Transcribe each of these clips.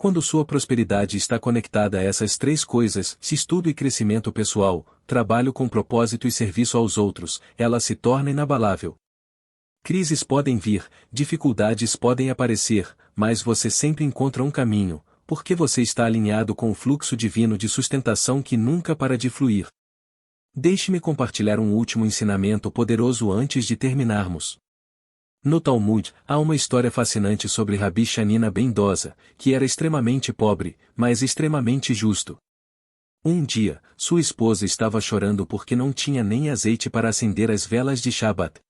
Quando sua prosperidade está conectada a essas três coisas, estudo e crescimento pessoal, trabalho com propósito e serviço aos outros, ela se torna inabalável. Crises podem vir, dificuldades podem aparecer, mas você sempre encontra um caminho, porque você está alinhado com o fluxo divino de sustentação que nunca para de fluir. Deixe-me compartilhar um último ensinamento poderoso antes de terminarmos. No Talmud, há uma história fascinante sobre Rabi Shanina ben Dosa, que era extremamente pobre, mas extremamente justo. Um dia, sua esposa estava chorando porque não tinha nem azeite para acender as velas de Shabat.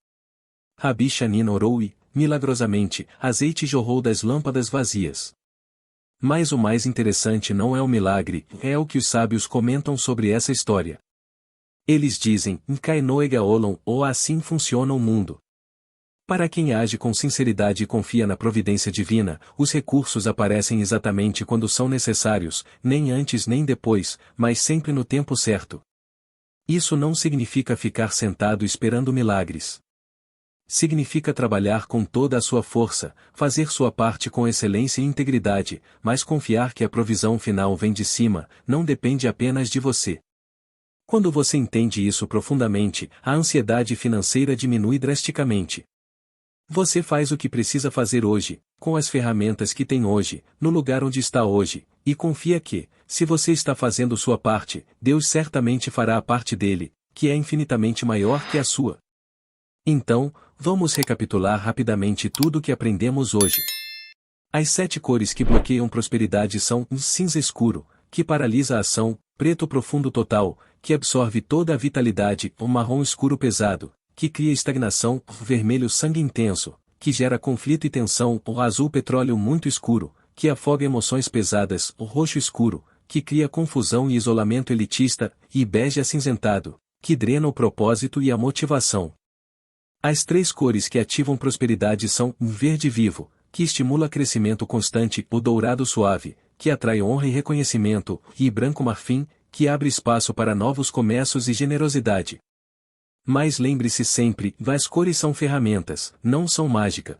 Rabi Shanina orou e, milagrosamente, azeite jorrou das lâmpadas vazias. Mas o mais interessante não é o milagre, é o que os sábios comentam sobre essa história. Eles dizem, Nkainoega Olon, ou assim funciona o mundo. Para quem age com sinceridade e confia na providência divina, os recursos aparecem exatamente quando são necessários, nem antes nem depois, mas sempre no tempo certo. Isso não significa ficar sentado esperando milagres. Significa trabalhar com toda a sua força, fazer sua parte com excelência e integridade, mas confiar que a provisão final vem de cima, não depende apenas de você. Quando você entende isso profundamente, a ansiedade financeira diminui drasticamente. Você faz o que precisa fazer hoje, com as ferramentas que tem hoje, no lugar onde está hoje, e confia que, se você está fazendo sua parte, Deus certamente fará a parte dele, que é infinitamente maior que a sua. Então, vamos recapitular rapidamente tudo o que aprendemos hoje. As 7 cores que bloqueiam prosperidade são: cinza escuro, que paralisa a ação; preto profundo total, que absorve toda a vitalidade; marrom escuro pesado, que cria estagnação; vermelho sangue intenso, que gera conflito e tensão; azul petróleo muito escuro, que afoga emoções pesadas; roxo escuro, que cria confusão e isolamento elitista; e bege acinzentado, que drena o propósito e a motivação. As 3 cores que ativam prosperidade são: verde vivo, que estimula crescimento constante; o dourado suave, que atrai honra e reconhecimento; e branco marfim, que abre espaço para novos começos e generosidade. Mas lembre-se sempre, as cores são ferramentas, não são mágica.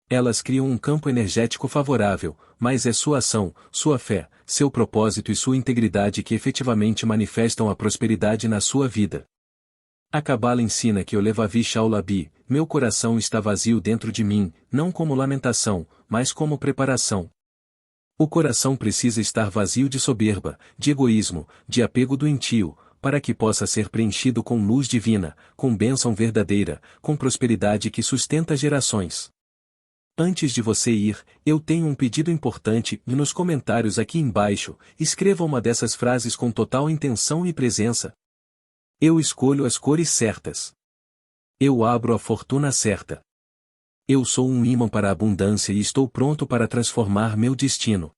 Elas criam um campo energético favorável, mas é sua ação, sua fé, seu propósito e sua integridade que efetivamente manifestam a prosperidade na sua vida. A Cabala ensina que o Levavi Shaulabi, meu coração está vazio dentro de mim, não como lamentação, mas como preparação. O coração precisa estar vazio de soberba, de egoísmo, de apego doentio, para que possa ser preenchido com luz divina, com bênção verdadeira, com prosperidade que sustenta gerações. Antes de você ir, eu tenho um pedido importante, e nos comentários aqui embaixo, escreva uma dessas frases com total intenção e presença. Eu escolho as cores certas. Eu abro a fortuna certa. Eu sou um ímã para a abundância e estou pronto para transformar meu destino.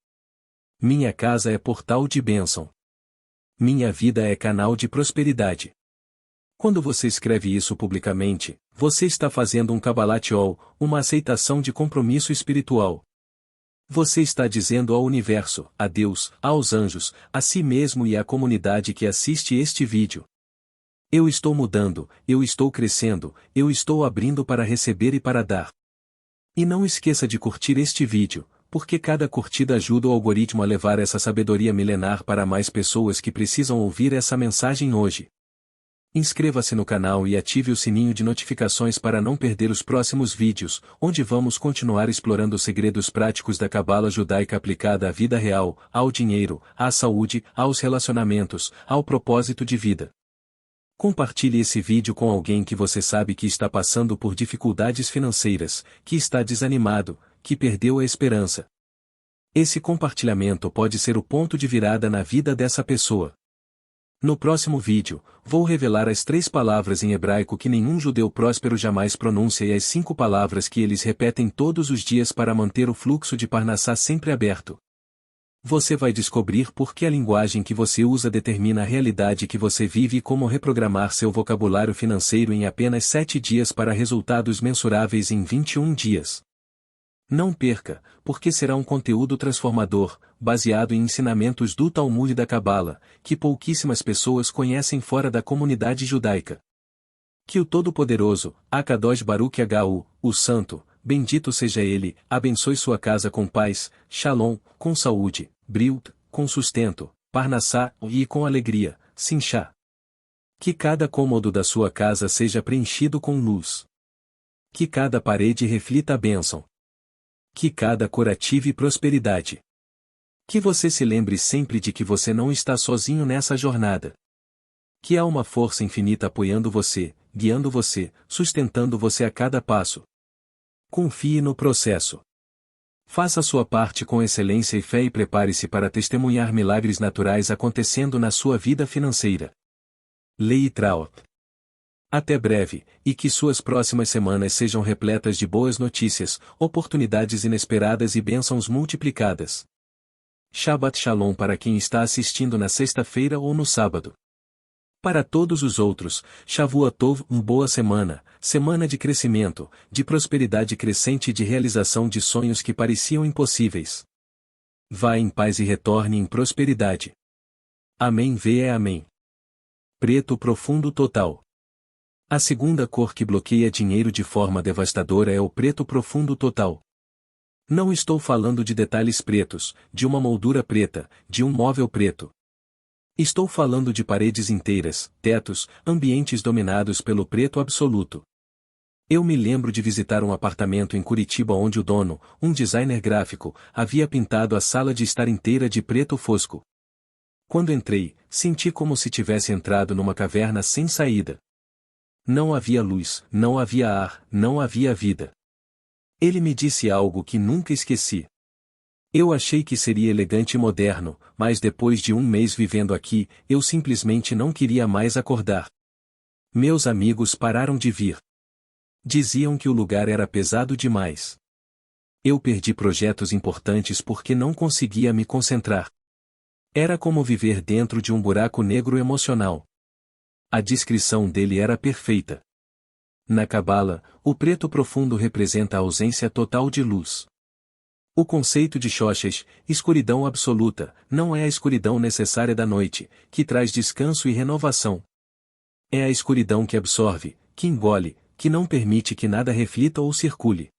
Minha casa é portal de bênção. Minha vida é canal de prosperidade. Quando você escreve isso publicamente, você está fazendo um Kabbalat Ol, uma aceitação de compromisso espiritual. Você está dizendo ao universo, a Deus, aos anjos, a si mesmo e à comunidade que assiste este vídeo: eu estou mudando, eu estou crescendo, eu estou abrindo para receber e para dar. E não esqueça de curtir este vídeo, porque cada curtida ajuda o algoritmo a levar essa sabedoria milenar para mais pessoas que precisam ouvir essa mensagem hoje. Inscreva-se no canal e ative o sininho de notificações para não perder os próximos vídeos, onde vamos continuar explorando os segredos práticos da Cabala judaica aplicada à vida real, ao dinheiro, à saúde, aos relacionamentos, ao propósito de vida. Compartilhe esse vídeo com alguém que você sabe que está passando por dificuldades financeiras, que está desanimado, que perdeu a esperança. Esse compartilhamento pode ser o ponto de virada na vida dessa pessoa. No próximo vídeo, vou revelar as 3 palavras em hebraico que nenhum judeu próspero jamais pronuncia e as 5 palavras que eles repetem todos os dias para manter o fluxo de Parnassá sempre aberto. Você vai descobrir por que a linguagem que você usa determina a realidade que você vive e como reprogramar seu vocabulário financeiro em apenas 7 dias para resultados mensuráveis em 21 dias. Não perca, porque será um conteúdo transformador, baseado em ensinamentos do Talmud e da Cabala, que pouquíssimas pessoas conhecem fora da comunidade judaica. Que o Todo-Poderoso, Akadosh Baruch Hu, o Santo, bendito seja ele, abençoe sua casa com paz, shalom, com saúde, briut, com sustento, parnassá, e com alegria, sinchá. Que cada cômodo da sua casa seja preenchido com luz. Que cada parede reflita a bênção. Que cada cor ative prosperidade. Que você se lembre sempre de que você não está sozinho nessa jornada. Que há uma força infinita apoiando você, guiando você, sustentando você a cada passo. Confie no processo. Faça sua parte com excelência e fé e prepare-se para testemunhar milagres naturais acontecendo na sua vida financeira. Lei Traut. Até breve, e que suas próximas semanas sejam repletas de boas notícias, oportunidades inesperadas e bênçãos multiplicadas. Shabbat Shalom para quem está assistindo na sexta-feira ou no sábado. Para todos os outros, Shavua Tov, boa semana, semana de crescimento, de prosperidade crescente e de realização de sonhos que pareciam impossíveis. Vá em paz e retorne em prosperidade. Amém. Amém. Preto profundo total. A segunda cor que bloqueia dinheiro de forma devastadora é o preto profundo total. Não estou falando de detalhes pretos, de uma moldura preta, de um móvel preto. Estou falando de paredes inteiras, tetos, ambientes dominados pelo preto absoluto. Eu me lembro de visitar um apartamento em Curitiba onde o dono, um designer gráfico, havia pintado a sala de estar inteira de preto fosco. Quando entrei, senti como se tivesse entrado numa caverna sem saída. Não havia luz, não havia ar, não havia vida. Ele me disse algo que nunca esqueci. Eu achei que seria elegante e moderno, mas depois de um mês vivendo aqui, eu simplesmente não queria mais acordar. Meus amigos pararam de vir. Diziam que o lugar era pesado demais. Eu perdi projetos importantes porque não conseguia me concentrar. Era como viver dentro de um buraco negro emocional. A descrição dele era perfeita. Na Cabala, o preto profundo representa a ausência total de luz. O conceito de Shoshesh, escuridão absoluta, não é a escuridão necessária da noite, que traz descanso e renovação. É a escuridão que absorve, que engole, que não permite que nada reflita ou circule.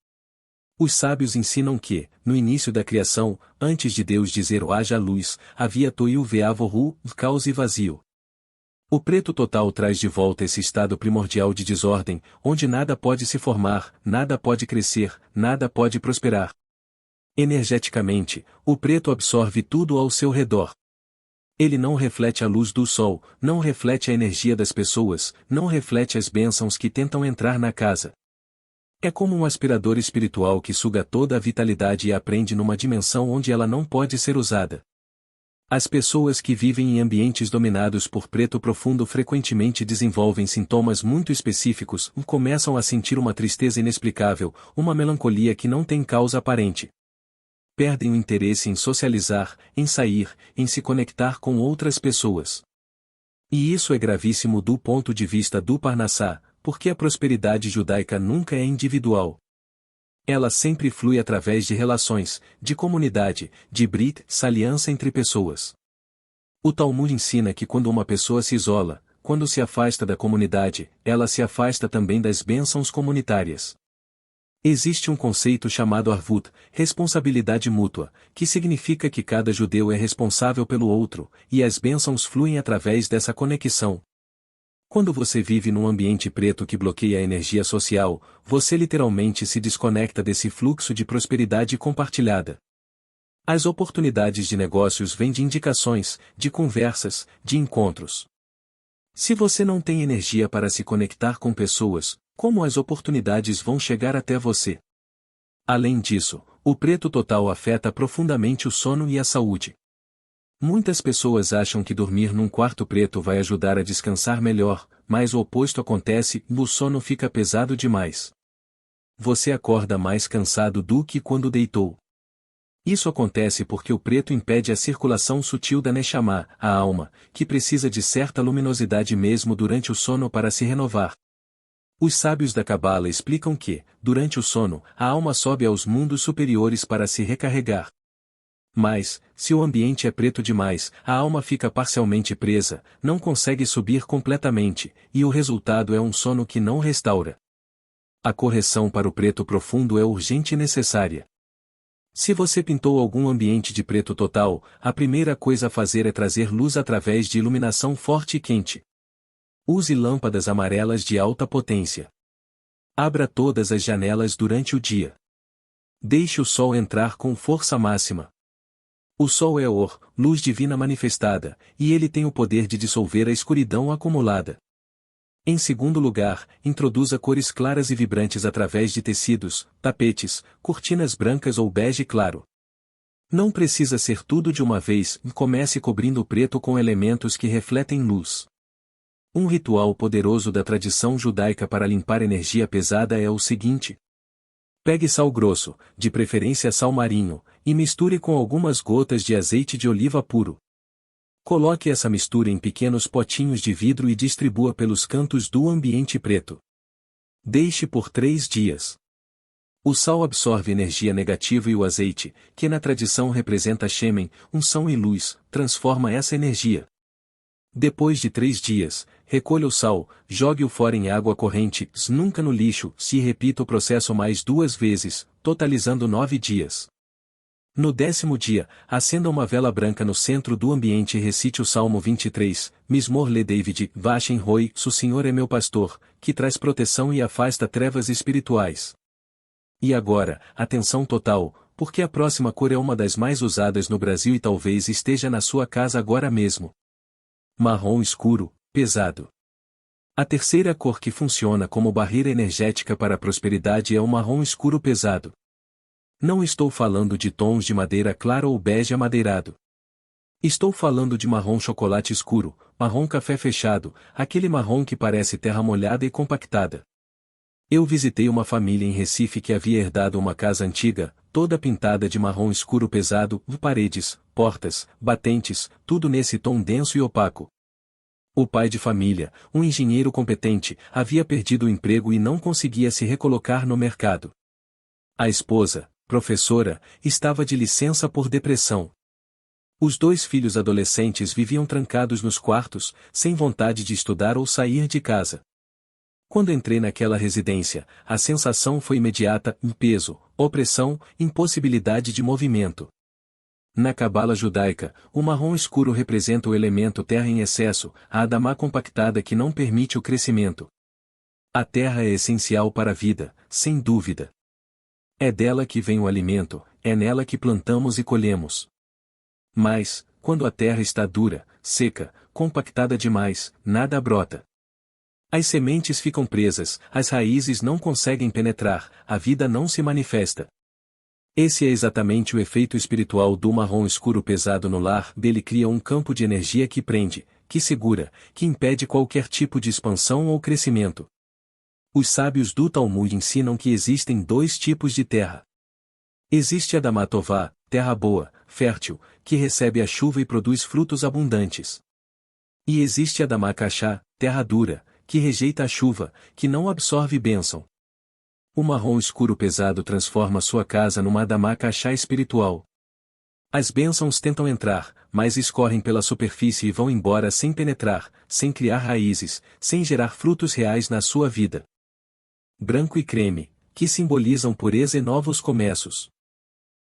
Os sábios ensinam que, no início da criação, antes de Deus dizer haja luz, havia toiu veavohu, caos e vazio. O preto total traz de volta esse estado primordial de desordem, onde nada pode se formar, nada pode crescer, nada pode prosperar. Energeticamente, o preto absorve tudo ao seu redor. Ele não reflete a luz do sol, não reflete a energia das pessoas, não reflete as bênçãos que tentam entrar na casa. É como um aspirador espiritual que suga toda a vitalidade e a prende numa dimensão onde ela não pode ser usada. As pessoas que vivem em ambientes dominados por preto profundo frequentemente desenvolvem sintomas muito específicos, começam a sentir uma tristeza inexplicável, uma melancolia que não tem causa aparente. Perdem o interesse em socializar, em sair, em se conectar com outras pessoas. E isso é gravíssimo do ponto de vista do Parnassá, porque a prosperidade judaica nunca é individual. Ela sempre flui através de relações, de comunidade, de brit, aliança entre pessoas. O Talmud ensina que quando uma pessoa se isola, quando se afasta da comunidade, ela se afasta também das bênçãos comunitárias. Existe um conceito chamado arvut, responsabilidade mútua, que significa que cada judeu é responsável pelo outro, e as bênçãos fluem através dessa conexão. Quando você vive num ambiente preto que bloqueia a energia social, você literalmente se desconecta desse fluxo de prosperidade compartilhada. As oportunidades de negócios vêm de indicações, de conversas, de encontros. Se você não tem energia para se conectar com pessoas, como as oportunidades vão chegar até você? Além disso, o preto total afeta profundamente o sono e a saúde. Muitas pessoas acham que dormir num quarto preto vai ajudar a descansar melhor, mas o oposto acontece, o sono fica pesado demais. Você acorda mais cansado do que quando deitou. Isso acontece porque o preto impede a circulação sutil da Neshama, a alma, que precisa de certa luminosidade mesmo durante o sono para se renovar. Os sábios da Cabala explicam que, durante o sono, a alma sobe aos mundos superiores para se recarregar. Mas, se o ambiente é preto demais, a alma fica parcialmente presa, não consegue subir completamente, e o resultado é um sono que não restaura. A correção para o preto profundo é urgente e necessária. Se você pintou algum ambiente de preto total, a primeira coisa a fazer é trazer luz através de iluminação forte e quente. Use lâmpadas amarelas de alta potência. Abra todas as janelas durante o dia. Deixe o sol entrar com força máxima. O sol é luz divina manifestada, e ele tem o poder de dissolver a escuridão acumulada. Em segundo lugar, introduza cores claras e vibrantes através de tecidos, tapetes, cortinas brancas ou bege claro. Não precisa ser tudo de uma vez, comece cobrindo o preto com elementos que refletem luz. Um ritual poderoso da tradição judaica para limpar energia pesada é o seguinte: pegue sal grosso, de preferência sal marinho, e misture com algumas gotas de azeite de oliva puro. Coloque essa mistura em pequenos potinhos de vidro e distribua pelos cantos do ambiente preto. Deixe por 3 dias. O sal absorve energia negativa e o azeite, que na tradição representa Shemen, unção e luz, transforma essa energia. Depois de 3 dias, recolha o sal, jogue-o fora em água corrente, nunca no lixo, se repita o processo mais 2 vezes, totalizando 9 dias. No 10º dia, acenda uma vela branca no centro do ambiente e recite o Salmo 23, Mismor le David, Vachem Roi, o Senhor é meu pastor, que traz proteção e afasta trevas espirituais. E agora, atenção total, porque a próxima cor é uma das mais usadas no Brasil e talvez esteja na sua casa agora mesmo. Marrom escuro, pesado. A terceira cor que funciona como barreira energética para a prosperidade é o marrom escuro pesado. Não estou falando de tons de madeira clara ou bege amadeirado. Estou falando de marrom chocolate escuro, marrom café fechado, aquele marrom que parece terra molhada e compactada. Eu visitei uma família em Recife que havia herdado uma casa antiga, toda pintada de marrom escuro pesado, paredes, portas, batentes, tudo nesse tom denso e opaco. O pai de família, um engenheiro competente, havia perdido o emprego e não conseguia se recolocar no mercado. A esposa, professora, estava de licença por depressão. Os 2 filhos adolescentes viviam trancados nos quartos, sem vontade de estudar ou sair de casa. Quando entrei naquela residência, a sensação foi imediata: peso, opressão, impossibilidade de movimento. Na cabala judaica, o marrom escuro representa o elemento terra em excesso, a adamá compactada que não permite o crescimento. A terra é essencial para a vida, sem dúvida. É dela que vem o alimento, é nela que plantamos e colhemos. Mas, quando a terra está dura, seca, compactada demais, nada brota. As sementes ficam presas, as raízes não conseguem penetrar, a vida não se manifesta. Esse é exatamente o efeito espiritual do marrom escuro pesado no lar. Ele cria um campo de energia que prende, que segura, que impede qualquer tipo de expansão ou crescimento. Os sábios do Talmud ensinam que existem 2 tipos de terra. Existe a Adamá Tová, terra boa, fértil, que recebe a chuva e produz frutos abundantes. E existe a Adamá Kashá, terra dura, que rejeita a chuva, que não absorve bênção. O marrom escuro pesado transforma sua casa numa Adamá Kashá espiritual. As bênçãos tentam entrar, mas escorrem pela superfície e vão embora sem penetrar, sem criar raízes, sem gerar frutos reais na sua vida. Branco e creme, que simbolizam pureza e novos começos.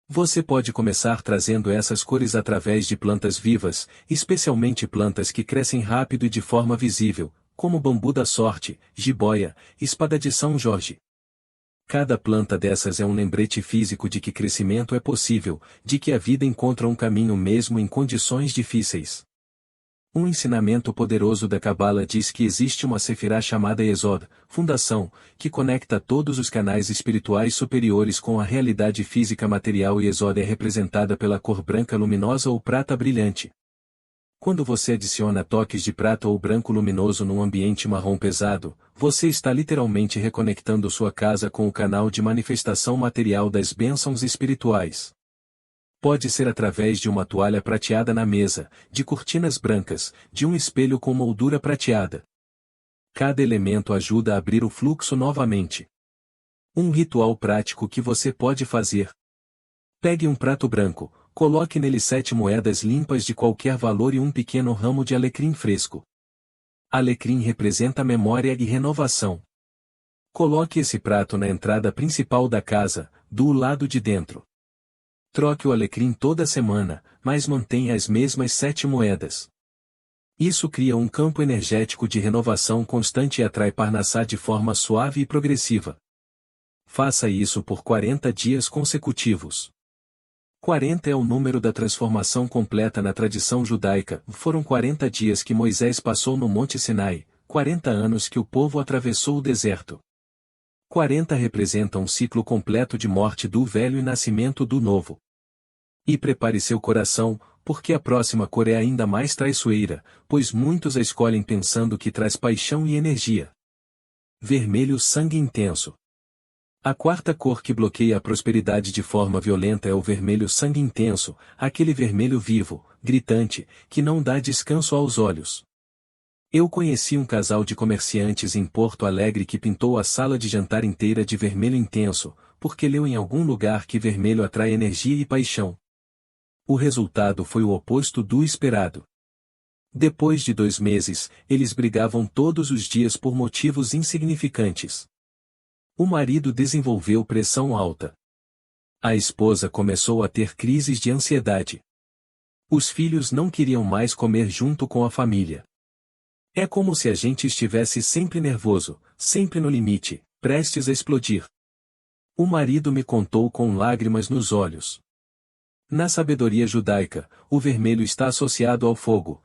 Você pode começar trazendo essas cores através de plantas vivas, especialmente plantas que crescem rápido e de forma visível, como bambu da sorte, jiboia, espada de São Jorge. Cada planta dessas é um lembrete físico de que crescimento é possível, de que a vida encontra um caminho mesmo em condições difíceis. Um ensinamento poderoso da Cabala diz que existe uma sefirá chamada Yesod, fundação, que conecta todos os canais espirituais superiores com a realidade física material. E Yesod é representada pela cor branca luminosa ou prata brilhante. Quando você adiciona toques de prata ou branco luminoso num ambiente marrom pesado, você está literalmente reconectando sua casa com o canal de manifestação material das bênçãos espirituais. Pode ser através de uma toalha prateada na mesa, de cortinas brancas, de um espelho com moldura prateada. Cada elemento ajuda a abrir o fluxo novamente. Um ritual prático que você pode fazer. Pegue um prato branco, coloque nele 7 moedas limpas de qualquer valor e um pequeno ramo de alecrim fresco. Alecrim representa memória e renovação. Coloque esse prato na entrada principal da casa, do lado de dentro. Troque o alecrim toda semana, mas mantenha as mesmas 7 moedas. Isso cria um campo energético de renovação constante e atrai Parnassá de forma suave e progressiva. Faça isso por 40 dias consecutivos. 40 é o número da transformação completa na tradição judaica. Foram 40 dias que Moisés passou no Monte Sinai, 40 anos que o povo atravessou o deserto. 40 representa um ciclo completo de morte do velho e nascimento do novo. E prepare seu coração, porque a próxima cor é ainda mais traiçoeira, pois muitos a escolhem pensando que traz paixão e energia. Vermelho sangue intenso. A quarta cor que bloqueia a prosperidade de forma violenta é o vermelho sangue intenso, aquele vermelho vivo, gritante, que não dá descanso aos olhos. Eu conheci um casal de comerciantes em Porto Alegre que pintou a sala de jantar inteira de vermelho intenso, porque leu em algum lugar que vermelho atrai energia e paixão. O resultado foi o oposto do esperado. Depois de 2 meses, eles brigavam todos os dias por motivos insignificantes. O marido desenvolveu pressão alta. A esposa começou a ter crises de ansiedade. Os filhos não queriam mais comer junto com a família. É como se a gente estivesse sempre nervoso, sempre no limite, prestes a explodir. O marido me contou com lágrimas nos olhos. Na sabedoria judaica, o vermelho está associado ao fogo,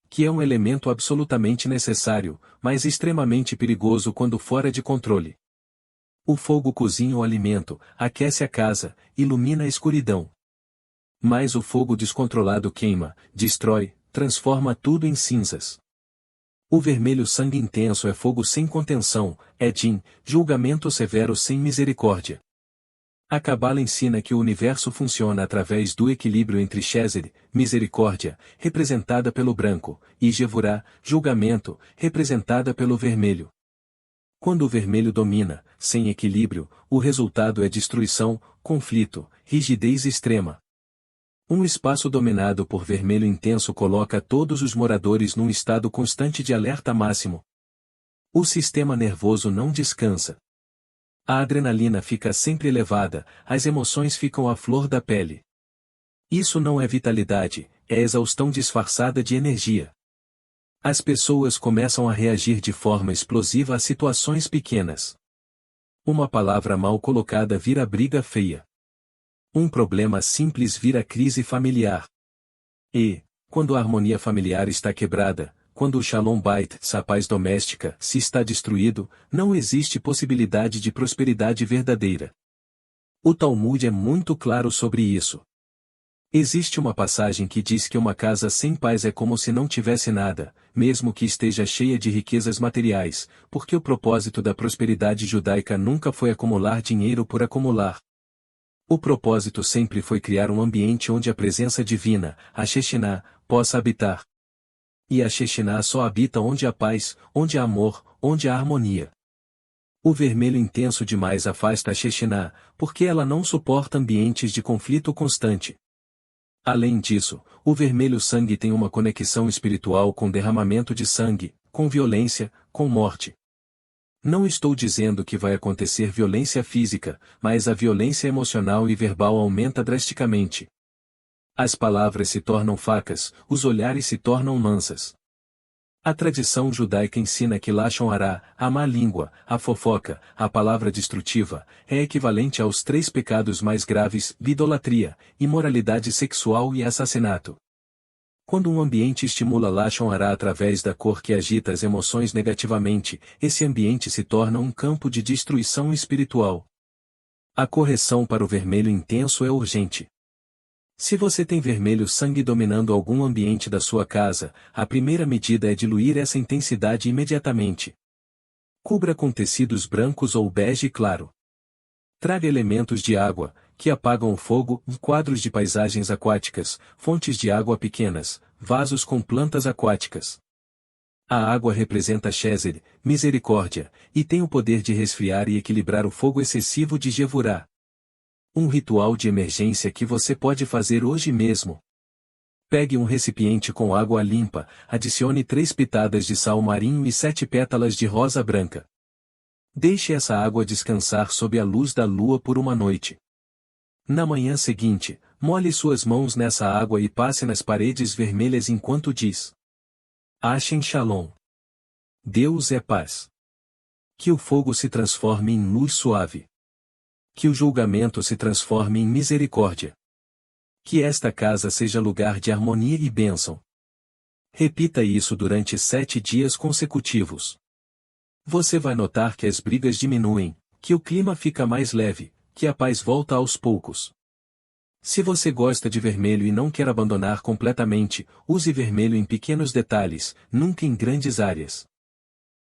que é um elemento absolutamente necessário, mas extremamente perigoso quando fora de controle. O fogo cozinha o alimento, aquece a casa, ilumina a escuridão. Mas o fogo descontrolado queima, destrói, transforma tudo em cinzas. O vermelho sangue intenso é fogo sem contenção, é din, julgamento severo sem misericórdia. A Cabala ensina que o universo funciona através do equilíbrio entre Chesed, misericórdia, representada pelo branco, e Gevurah, julgamento, representada pelo vermelho. Quando o vermelho domina, sem equilíbrio, o resultado é destruição, conflito, rigidez extrema. Um espaço dominado por vermelho intenso coloca todos os moradores num estado constante de alerta máximo. O sistema nervoso não descansa. A adrenalina fica sempre elevada, as emoções ficam à flor da pele. Isso não é vitalidade, é exaustão disfarçada de energia. As pessoas começam a reagir de forma explosiva a situações pequenas. Uma palavra mal colocada vira briga feia. Um problema simples vira crise familiar. E, quando a harmonia familiar está quebrada, quando o Shalom Bait, a paz doméstica, se está destruído, não existe possibilidade de prosperidade verdadeira. O Talmud é muito claro sobre isso. Existe uma passagem que diz que uma casa sem paz é como se não tivesse nada, mesmo que esteja cheia de riquezas materiais, porque o propósito da prosperidade judaica nunca foi acumular dinheiro por acumular. O propósito sempre foi criar um ambiente onde a presença divina, a Shekhinah, possa habitar. E a Shekhinah só habita onde há paz, onde há amor, onde há harmonia. O vermelho intenso demais afasta a Shekhinah, porque ela não suporta ambientes de conflito constante. Além disso, o vermelho sangue tem uma conexão espiritual com derramamento de sangue, com violência, com morte. Não estou dizendo que vai acontecer violência física, mas a violência emocional e verbal aumenta drasticamente. As palavras se tornam facas, os olhares se tornam lanças. A tradição judaica ensina que Lashon Hará, a má língua, a fofoca, a palavra destrutiva, é equivalente aos 3 pecados mais graves: idolatria, imoralidade sexual e assassinato. Quando um ambiente estimula Lashon Hará através da cor que agita as emoções negativamente, esse ambiente se torna um campo de destruição espiritual. A correção para o vermelho intenso é urgente. Se você tem vermelho sangue dominando algum ambiente da sua casa, a primeira medida é diluir essa intensidade imediatamente. Cubra com tecidos brancos ou bege claro. Traga elementos de água, que apagam o fogo, quadros de paisagens aquáticas, fontes de água pequenas, vasos com plantas aquáticas. A água representa Chesed, misericórdia, e tem o poder de resfriar e equilibrar o fogo excessivo de Gevurah. Um ritual de emergência que você pode fazer hoje mesmo. Pegue um recipiente com água limpa, adicione 3 pitadas de sal marinho e 7 pétalas de rosa branca. Deixe essa água descansar sob a luz da lua por uma noite. Na manhã seguinte, molhe suas mãos nessa água e passe nas paredes vermelhas enquanto diz: Achem Shalom. Deus é paz. Que o fogo se transforme em luz suave. Que o julgamento se transforme em misericórdia. Que esta casa seja lugar de harmonia e bênção. Repita isso durante 7 dias consecutivos. Você vai notar que as brigas diminuem, que o clima fica mais leve, que a paz volta aos poucos. Se você gosta de vermelho e não quer abandonar completamente, use vermelho em pequenos detalhes, nunca em grandes áreas.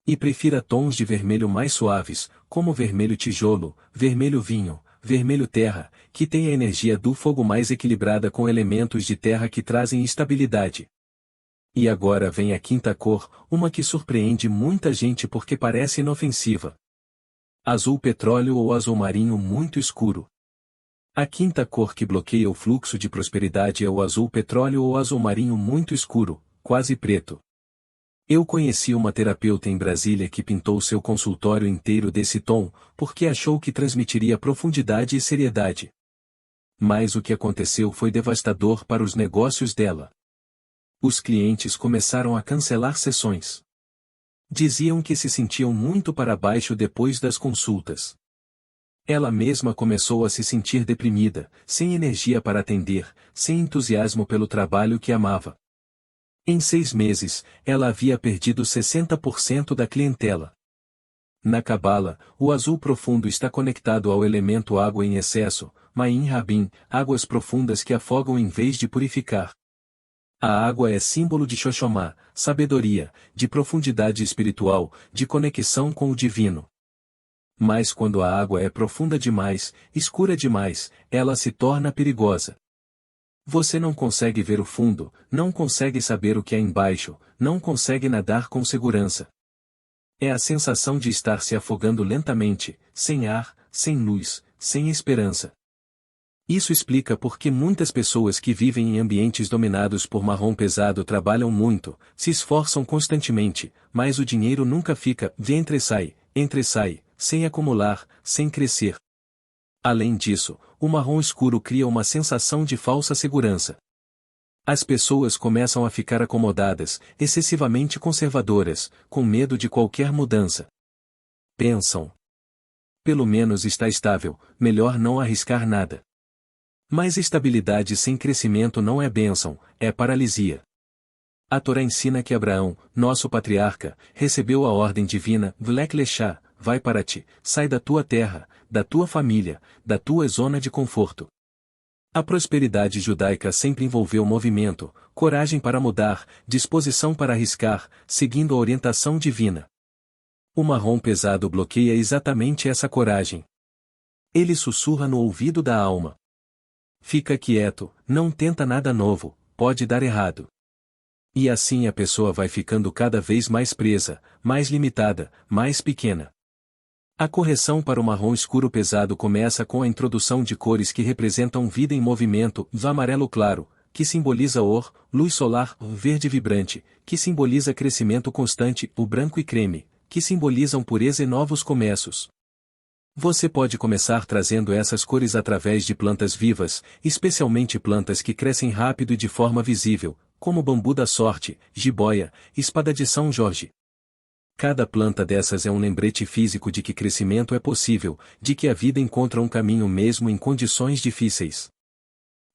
E prefira tons de vermelho mais suaves, como vermelho tijolo, vermelho vinho, vermelho terra, que tem a energia do fogo mais equilibrada com elementos de terra que trazem estabilidade. E agora vem a quinta cor, uma que surpreende muita gente porque parece inofensiva. Azul petróleo ou azul marinho muito escuro. A quinta cor que bloqueia o fluxo de prosperidade é o azul petróleo ou azul marinho muito escuro, quase preto. Eu conheci uma terapeuta em Brasília que pintou seu consultório inteiro desse tom, porque achou que transmitiria profundidade e seriedade. Mas o que aconteceu foi devastador para os negócios dela. Os clientes começaram a cancelar sessões. Diziam que se sentiam muito para baixo depois das consultas. Ela mesma começou a se sentir deprimida, sem energia para atender, sem entusiasmo pelo trabalho que amava. Em 6 meses, ela havia perdido 60% da clientela. Na Cabala, o azul profundo está conectado ao elemento água em excesso, Ma'in Rabin, águas profundas que afogam em vez de purificar. A água é símbolo de Xoxomá, sabedoria, de profundidade espiritual, de conexão com o divino. Mas quando a água é profunda demais, escura demais, ela se torna perigosa. Você não consegue ver o fundo, não consegue saber o que há embaixo, não consegue nadar com segurança. É a sensação de estar se afogando lentamente, sem ar, sem luz, sem esperança. Isso explica por que muitas pessoas que vivem em ambientes dominados por marrom pesado trabalham muito, se esforçam constantemente, mas o dinheiro nunca fica, entre sai, sem acumular, sem crescer. Além disso, o marrom escuro cria uma sensação de falsa segurança. As pessoas começam a ficar acomodadas, excessivamente conservadoras, com medo de qualquer mudança. Pensam: pelo menos está estável, melhor não arriscar nada. Mas estabilidade sem crescimento não é bênção, é paralisia. A Torá ensina que Abraão, nosso patriarca, recebeu a ordem divina, Vlek Lechá, vai para ti, sai da tua terra, da tua família, da tua zona de conforto. A prosperidade judaica sempre envolveu movimento, coragem para mudar, disposição para arriscar, seguindo a orientação divina. O marrom pesado bloqueia exatamente essa coragem. Ele sussurra no ouvido da alma: fica quieto, não tenta nada novo, pode dar errado. E assim a pessoa vai ficando cada vez mais presa, mais limitada, mais pequena. A correção para o marrom escuro pesado começa com a introdução de cores que representam vida em movimento, o amarelo claro, que simboliza or, luz solar, o verde vibrante, que simboliza crescimento constante, o branco e creme, que simbolizam pureza e novos começos. Você pode começar trazendo essas cores através de plantas vivas, especialmente plantas que crescem rápido e de forma visível, como bambu da sorte, jiboia, espada de São Jorge. Cada planta dessas é um lembrete físico de que crescimento é possível, de que a vida encontra um caminho mesmo em condições difíceis.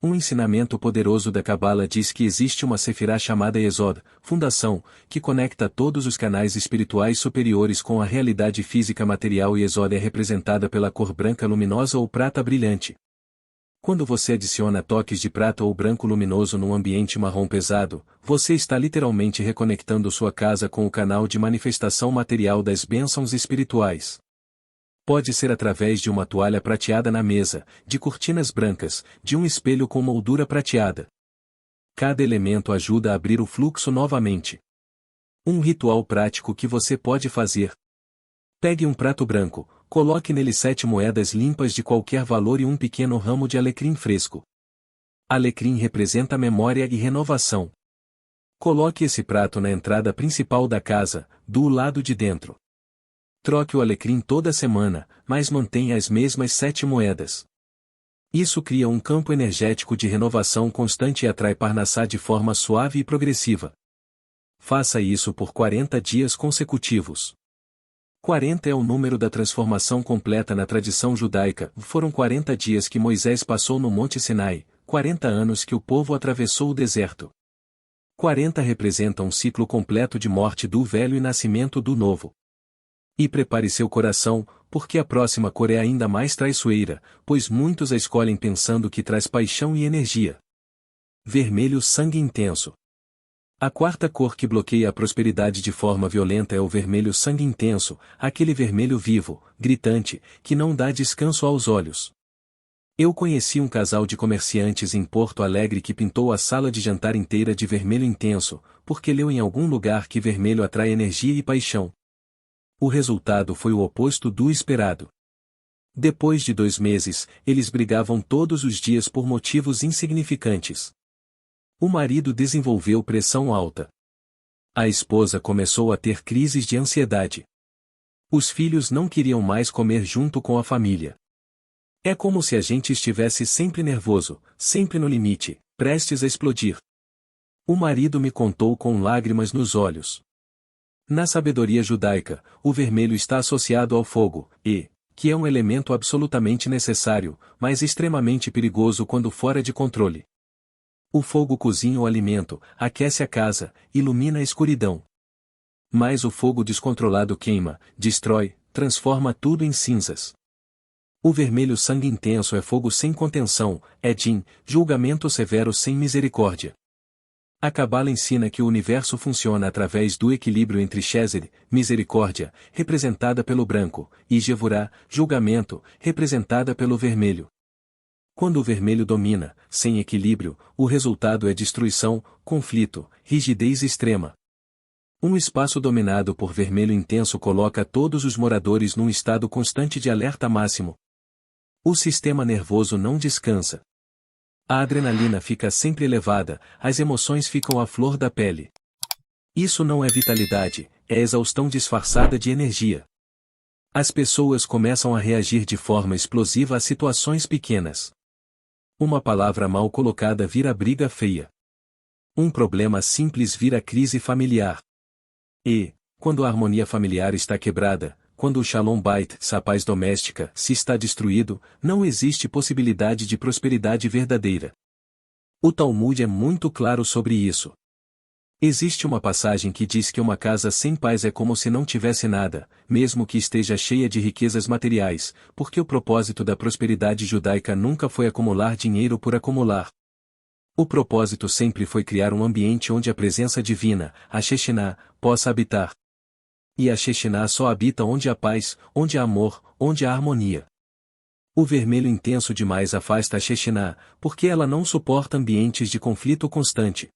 Um ensinamento poderoso da Cabala diz que existe uma sefirá chamada Yesod, fundação, que conecta todos os canais espirituais superiores com a realidade física material e Yesod é representada pela cor branca luminosa ou prata brilhante. Quando você adiciona toques de prata ou branco luminoso num ambiente marrom pesado, você está literalmente reconectando sua casa com o canal de manifestação material das bênçãos espirituais. Pode ser através de uma toalha prateada na mesa, de cortinas brancas, de um espelho com moldura prateada. Cada elemento ajuda a abrir o fluxo novamente. Um ritual prático que você pode fazer: pegue um prato branco, coloque nele 7 moedas limpas de qualquer valor e um pequeno ramo de alecrim fresco. Alecrim representa memória e renovação. Coloque esse prato na entrada principal da casa, do lado de dentro. Troque o alecrim toda semana, mas mantenha as mesmas 7 moedas. Isso cria um campo energético de renovação constante e atrai Parnassá de forma suave e progressiva. Faça isso por 40 dias consecutivos. 40 é o número da transformação completa na tradição judaica. Foram 40 dias que Moisés passou no Monte Sinai, 40 anos que o povo atravessou o deserto. 40 representa um ciclo completo de morte do velho e nascimento do novo. E prepare seu coração, porque a próxima cor é ainda mais traiçoeira, pois muitos a escolhem pensando que traz paixão e energia. Vermelho sangue intenso. A quarta cor que bloqueia a prosperidade de forma violenta é o vermelho sangue intenso, aquele vermelho vivo, gritante, que não dá descanso aos olhos. Eu conheci um casal de comerciantes em Porto Alegre que pintou a sala de jantar inteira de vermelho intenso, porque leu em algum lugar que vermelho atrai energia e paixão. O resultado foi o oposto do esperado. Depois de 2 meses, eles brigavam todos os dias por motivos insignificantes. O marido desenvolveu pressão alta. A esposa começou a ter crises de ansiedade. Os filhos não queriam mais comer junto com a família. É como se a gente estivesse sempre nervoso, sempre no limite, prestes a explodir. O marido me contou com lágrimas nos olhos. Na sabedoria judaica, o vermelho está associado ao fogo, que é um elemento absolutamente necessário, mas extremamente perigoso quando fora de controle. O fogo cozinha o alimento, aquece a casa, ilumina a escuridão. Mas o fogo descontrolado queima, destrói, transforma tudo em cinzas. O vermelho sangue intenso é fogo sem contenção, é din, julgamento severo sem misericórdia. A Cabala ensina que o universo funciona através do equilíbrio entre Chesed, misericórdia, representada pelo branco, e Gevurah, julgamento, representada pelo vermelho. Quando o vermelho domina, sem equilíbrio, o resultado é destruição, conflito, rigidez extrema. Um espaço dominado por vermelho intenso coloca todos os moradores num estado constante de alerta máximo. O sistema nervoso não descansa. A adrenalina fica sempre elevada, as emoções ficam à flor da pele. Isso não é vitalidade, é exaustão disfarçada de energia. As pessoas começam a reagir de forma explosiva a situações pequenas. Uma palavra mal colocada vira briga feia. Um problema simples vira crise familiar. E, quando a harmonia familiar está quebrada, quando o Shalom Bait, a paz doméstica, se está destruído, não existe possibilidade de prosperidade verdadeira. O Talmud é muito claro sobre isso. Existe uma passagem que diz que uma casa sem paz é como se não tivesse nada, mesmo que esteja cheia de riquezas materiais, porque o propósito da prosperidade judaica nunca foi acumular dinheiro por acumular. O propósito sempre foi criar um ambiente onde a presença divina, a Shekhinah, possa habitar. E a Shekhinah só habita onde há paz, onde há amor, onde há harmonia. O vermelho intenso demais afasta a Shekhinah, porque ela não suporta ambientes de conflito constante.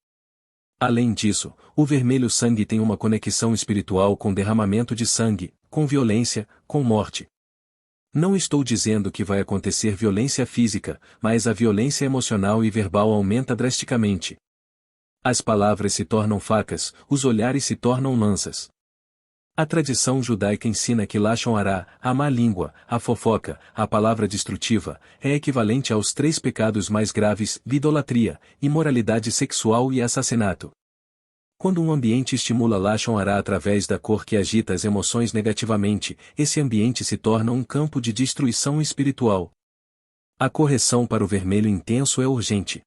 Além disso, o vermelho sangue tem uma conexão espiritual com derramamento de sangue, com violência, com morte. Não estou dizendo que vai acontecer violência física, mas a violência emocional e verbal aumenta drasticamente. As palavras se tornam facas, os olhares se tornam lanças. A tradição judaica ensina que Lashon Hará, a má língua, a fofoca, a palavra destrutiva, é equivalente aos 3 pecados mais graves: idolatria, imoralidade sexual e assassinato. Quando um ambiente estimula Lashon Hará através da cor que agita as emoções negativamente, esse ambiente se torna um campo de destruição espiritual. A correção para o vermelho intenso é urgente.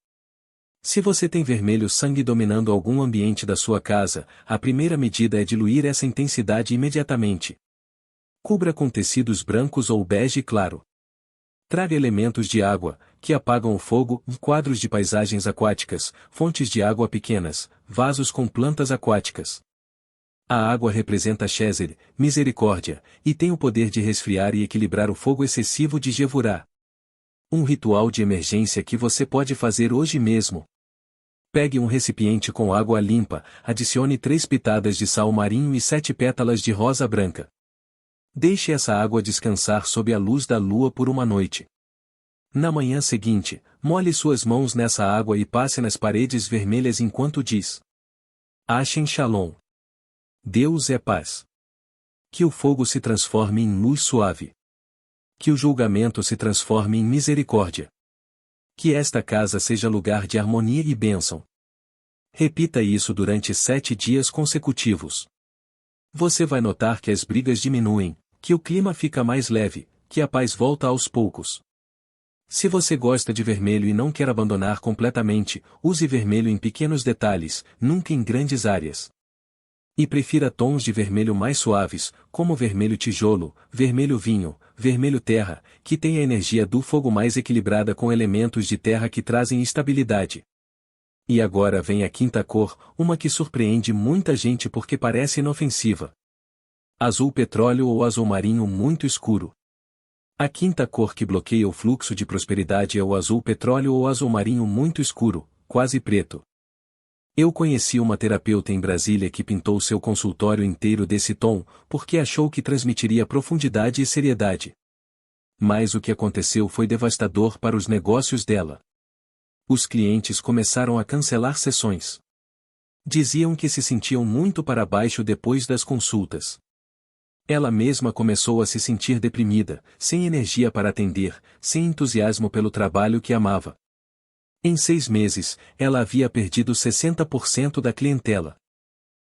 Se você tem vermelho sangue dominando algum ambiente da sua casa, a primeira medida é diluir essa intensidade imediatamente. Cubra com tecidos brancos ou bege claro. Traga elementos de água, que apagam o fogo, quadros de paisagens aquáticas, fontes de água pequenas, vasos com plantas aquáticas. A água representa Chesed, misericórdia, e tem o poder de resfriar e equilibrar o fogo excessivo de Gevurah. Um ritual de emergência que você pode fazer hoje mesmo. Pegue um recipiente com água limpa, adicione 3 pitadas de sal marinho e 7 pétalas de rosa branca. Deixe essa água descansar sob a luz da lua por uma noite. Na manhã seguinte, molhe suas mãos nessa água e passe nas paredes vermelhas enquanto diz: Hashem Shalom. Deus é paz. Que o fogo se transforme em luz suave. Que o julgamento se transforme em misericórdia. Que esta casa seja lugar de harmonia e bênção. Repita isso durante 7 dias consecutivos. Você vai notar que as brigas diminuem, que o clima fica mais leve, que a paz volta aos poucos. Se você gosta de vermelho e não quer abandonar completamente, use vermelho em pequenos detalhes, nunca em grandes áreas. E prefira tons de vermelho mais suaves, como vermelho tijolo, vermelho vinho, vermelho terra, que tem a energia do fogo mais equilibrada com elementos de terra que trazem estabilidade. E agora vem a quinta cor, uma que surpreende muita gente porque parece inofensiva. Azul petróleo ou azul marinho muito escuro. A quinta cor que bloqueia o fluxo de prosperidade é o azul petróleo ou azul marinho muito escuro, quase preto. Eu conheci uma terapeuta em Brasília que pintou seu consultório inteiro desse tom, porque achou que transmitiria profundidade e seriedade. Mas o que aconteceu foi devastador para os negócios dela. Os clientes começaram a cancelar sessões. Diziam que se sentiam muito para baixo depois das consultas. Ela mesma começou a se sentir deprimida, sem energia para atender, sem entusiasmo pelo trabalho que amava. Em 6 meses, ela havia perdido 60% da clientela.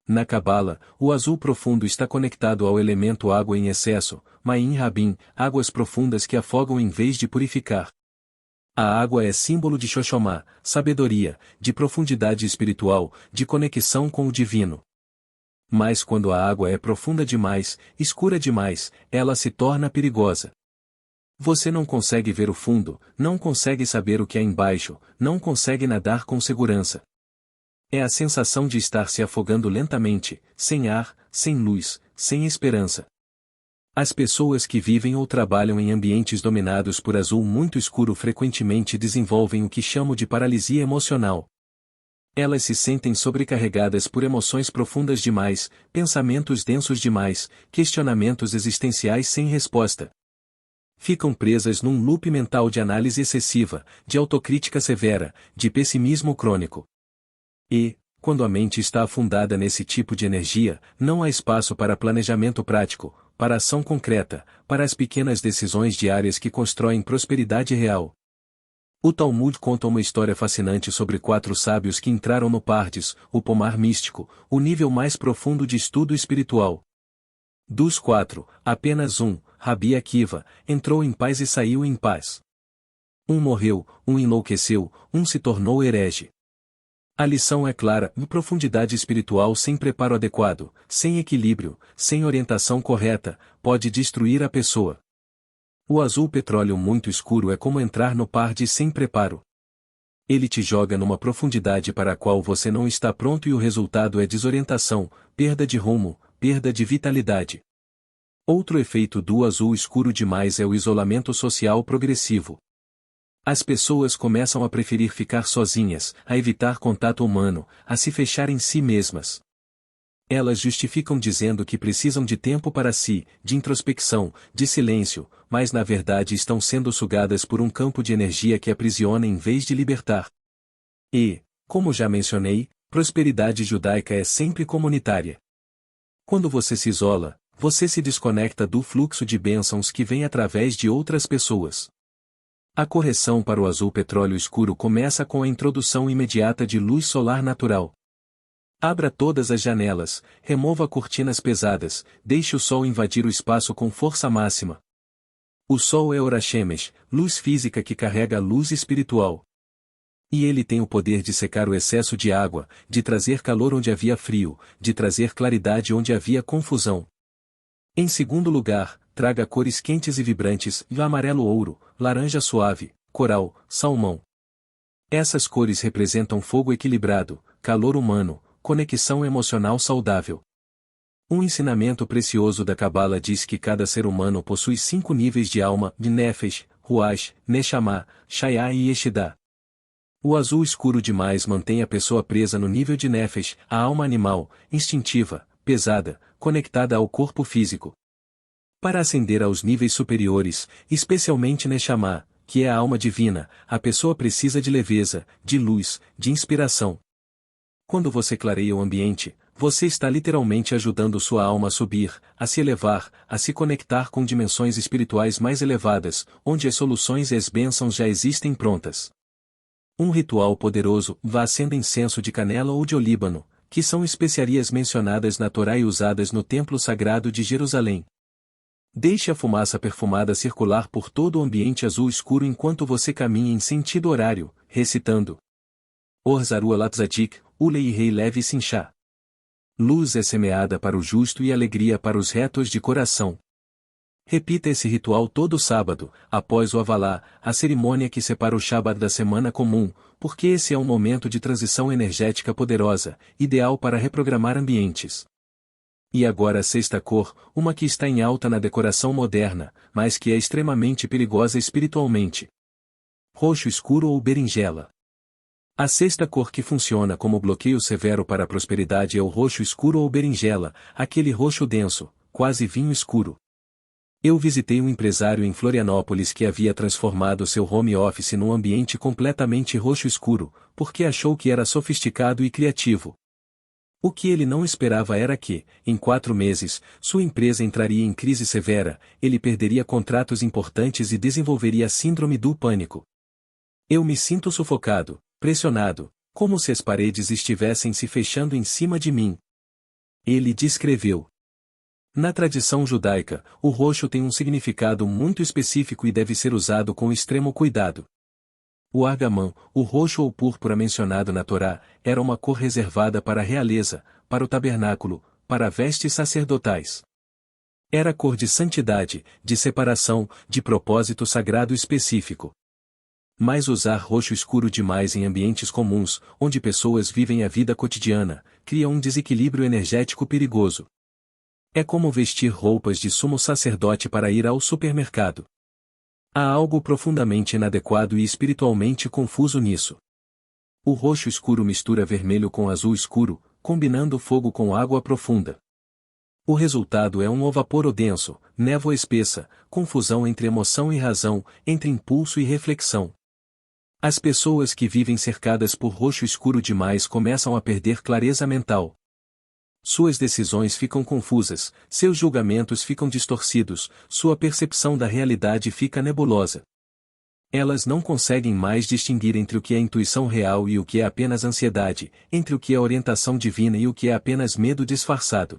Na Cabala, o azul profundo está conectado ao elemento água em excesso, Ma'in Rabin, águas profundas que afogam em vez de purificar. A água é símbolo de Xoxomá, sabedoria, de profundidade espiritual, de conexão com o divino. Mas quando a água é profunda demais, escura demais, ela se torna perigosa. Você não consegue ver o fundo, não consegue saber o que há embaixo, não consegue nadar com segurança. É a sensação de estar se afogando lentamente, sem ar, sem luz, sem esperança. As pessoas que vivem ou trabalham em ambientes dominados por azul muito escuro frequentemente desenvolvem o que chamo de paralisia emocional. Elas se sentem sobrecarregadas por emoções profundas demais, pensamentos densos demais, questionamentos existenciais sem resposta. Ficam presas num loop mental de análise excessiva, de autocrítica severa, de pessimismo crônico. E, quando a mente está afundada nesse tipo de energia, não há espaço para planejamento prático, para ação concreta, para as pequenas decisões diárias que constroem prosperidade real. O Talmud conta uma história fascinante sobre 4 sábios que entraram no Pardes, o pomar místico, o nível mais profundo de estudo espiritual. Dos 4, apenas um, Rabi Akiva, entrou em paz e saiu em paz. Um morreu, um enlouqueceu, um se tornou herege. A lição é clara: profundidade espiritual sem preparo adequado, sem equilíbrio, sem orientação correta, pode destruir a pessoa. O azul petróleo muito escuro é como entrar no Pardes sem preparo. Ele te joga numa profundidade para a qual você não está pronto e o resultado é desorientação, perda de rumo, perda de vitalidade. Outro efeito do azul escuro demais é o isolamento social progressivo. As pessoas começam a preferir ficar sozinhas, a evitar contato humano, a se fechar em si mesmas. Elas justificam dizendo que precisam de tempo para si, de introspecção, de silêncio, mas na verdade estão sendo sugadas por um campo de energia que aprisiona em vez de libertar. E, como já mencionei, prosperidade judaica é sempre comunitária. Quando você se isola, você se desconecta do fluxo de bênçãos que vem através de outras pessoas. A correção para o azul petróleo escuro começa com a introdução imediata de luz solar natural. Abra todas as janelas, remova cortinas pesadas, deixe o sol invadir o espaço com força máxima. O sol é Ora Shemesh, luz física que carrega a luz espiritual. E ele tem o poder de secar o excesso de água, de trazer calor onde havia frio, de trazer claridade onde havia confusão. Em segundo lugar, traga cores quentes e vibrantes, amarelo ouro, laranja suave, coral, salmão. Essas cores representam fogo equilibrado, calor humano, conexão emocional saudável. Um ensinamento precioso da Cabala diz que cada ser humano possui 5 níveis de alma, de Nefesh, Ruach, Neshama, Shaya e Yeshida. O azul escuro demais mantém a pessoa presa no nível de Nefesh, a alma animal, instintiva, pesada, conectada ao corpo físico. Para ascender aos níveis superiores, especialmente Neshama, que é a alma divina, a pessoa precisa de leveza, de luz, de inspiração. Quando você clareia o ambiente, você está literalmente ajudando sua alma a subir, a se elevar, a se conectar com dimensões espirituais mais elevadas, onde as soluções e as bênçãos já existem prontas. Um ritual poderoso, vá acenda incenso de canela ou de olíbano, que são especiarias mencionadas na Torá e usadas no Templo Sagrado de Jerusalém. Deixe a fumaça perfumada circular por todo o ambiente azul escuro enquanto você caminha em sentido horário, recitando Or Zarua Latzadik, Ulei Rei Leve Sinchá. Luz é semeada para o justo e alegria para os retos de coração. Repita esse ritual todo sábado, após o Avalá, a cerimônia que separa o Shabat da semana comum, porque esse é um momento de transição energética poderosa, ideal para reprogramar ambientes. E agora a sexta cor, uma que está em alta na decoração moderna, mas que é extremamente perigosa espiritualmente. Roxo escuro ou berinjela. A sexta cor que funciona como bloqueio severo para a prosperidade é o roxo escuro ou berinjela, aquele roxo denso, quase vinho escuro. Eu visitei um empresário em Florianópolis que havia transformado seu home office num ambiente completamente roxo escuro, porque achou que era sofisticado e criativo. O que ele não esperava era que, em 4 meses, sua empresa entraria em crise severa, ele perderia contratos importantes e desenvolveria a síndrome do pânico. Eu me sinto sufocado, pressionado, como se as paredes estivessem se fechando em cima de mim. Ele descreveu. Na tradição judaica, o roxo tem um significado muito específico e deve ser usado com extremo cuidado. O argamã, o roxo ou púrpura mencionado na Torá, era uma cor reservada para a realeza, para o tabernáculo, para vestes sacerdotais. Era cor de santidade, de separação, de propósito sagrado específico. Mas usar roxo escuro demais em ambientes comuns, onde pessoas vivem a vida cotidiana, cria um desequilíbrio energético perigoso. É como vestir roupas de sumo sacerdote para ir ao supermercado. Há algo profundamente inadequado e espiritualmente confuso nisso. O roxo escuro mistura vermelho com azul escuro, combinando fogo com água profunda. O resultado é um ovaporo denso, névoa espessa, confusão entre emoção e razão, entre impulso e reflexão. As pessoas que vivem cercadas por roxo escuro demais começam a perder clareza mental. Suas decisões ficam confusas, seus julgamentos ficam distorcidos, sua percepção da realidade fica nebulosa. Elas não conseguem mais distinguir entre o que é intuição real e o que é apenas ansiedade, entre o que é orientação divina e o que é apenas medo disfarçado.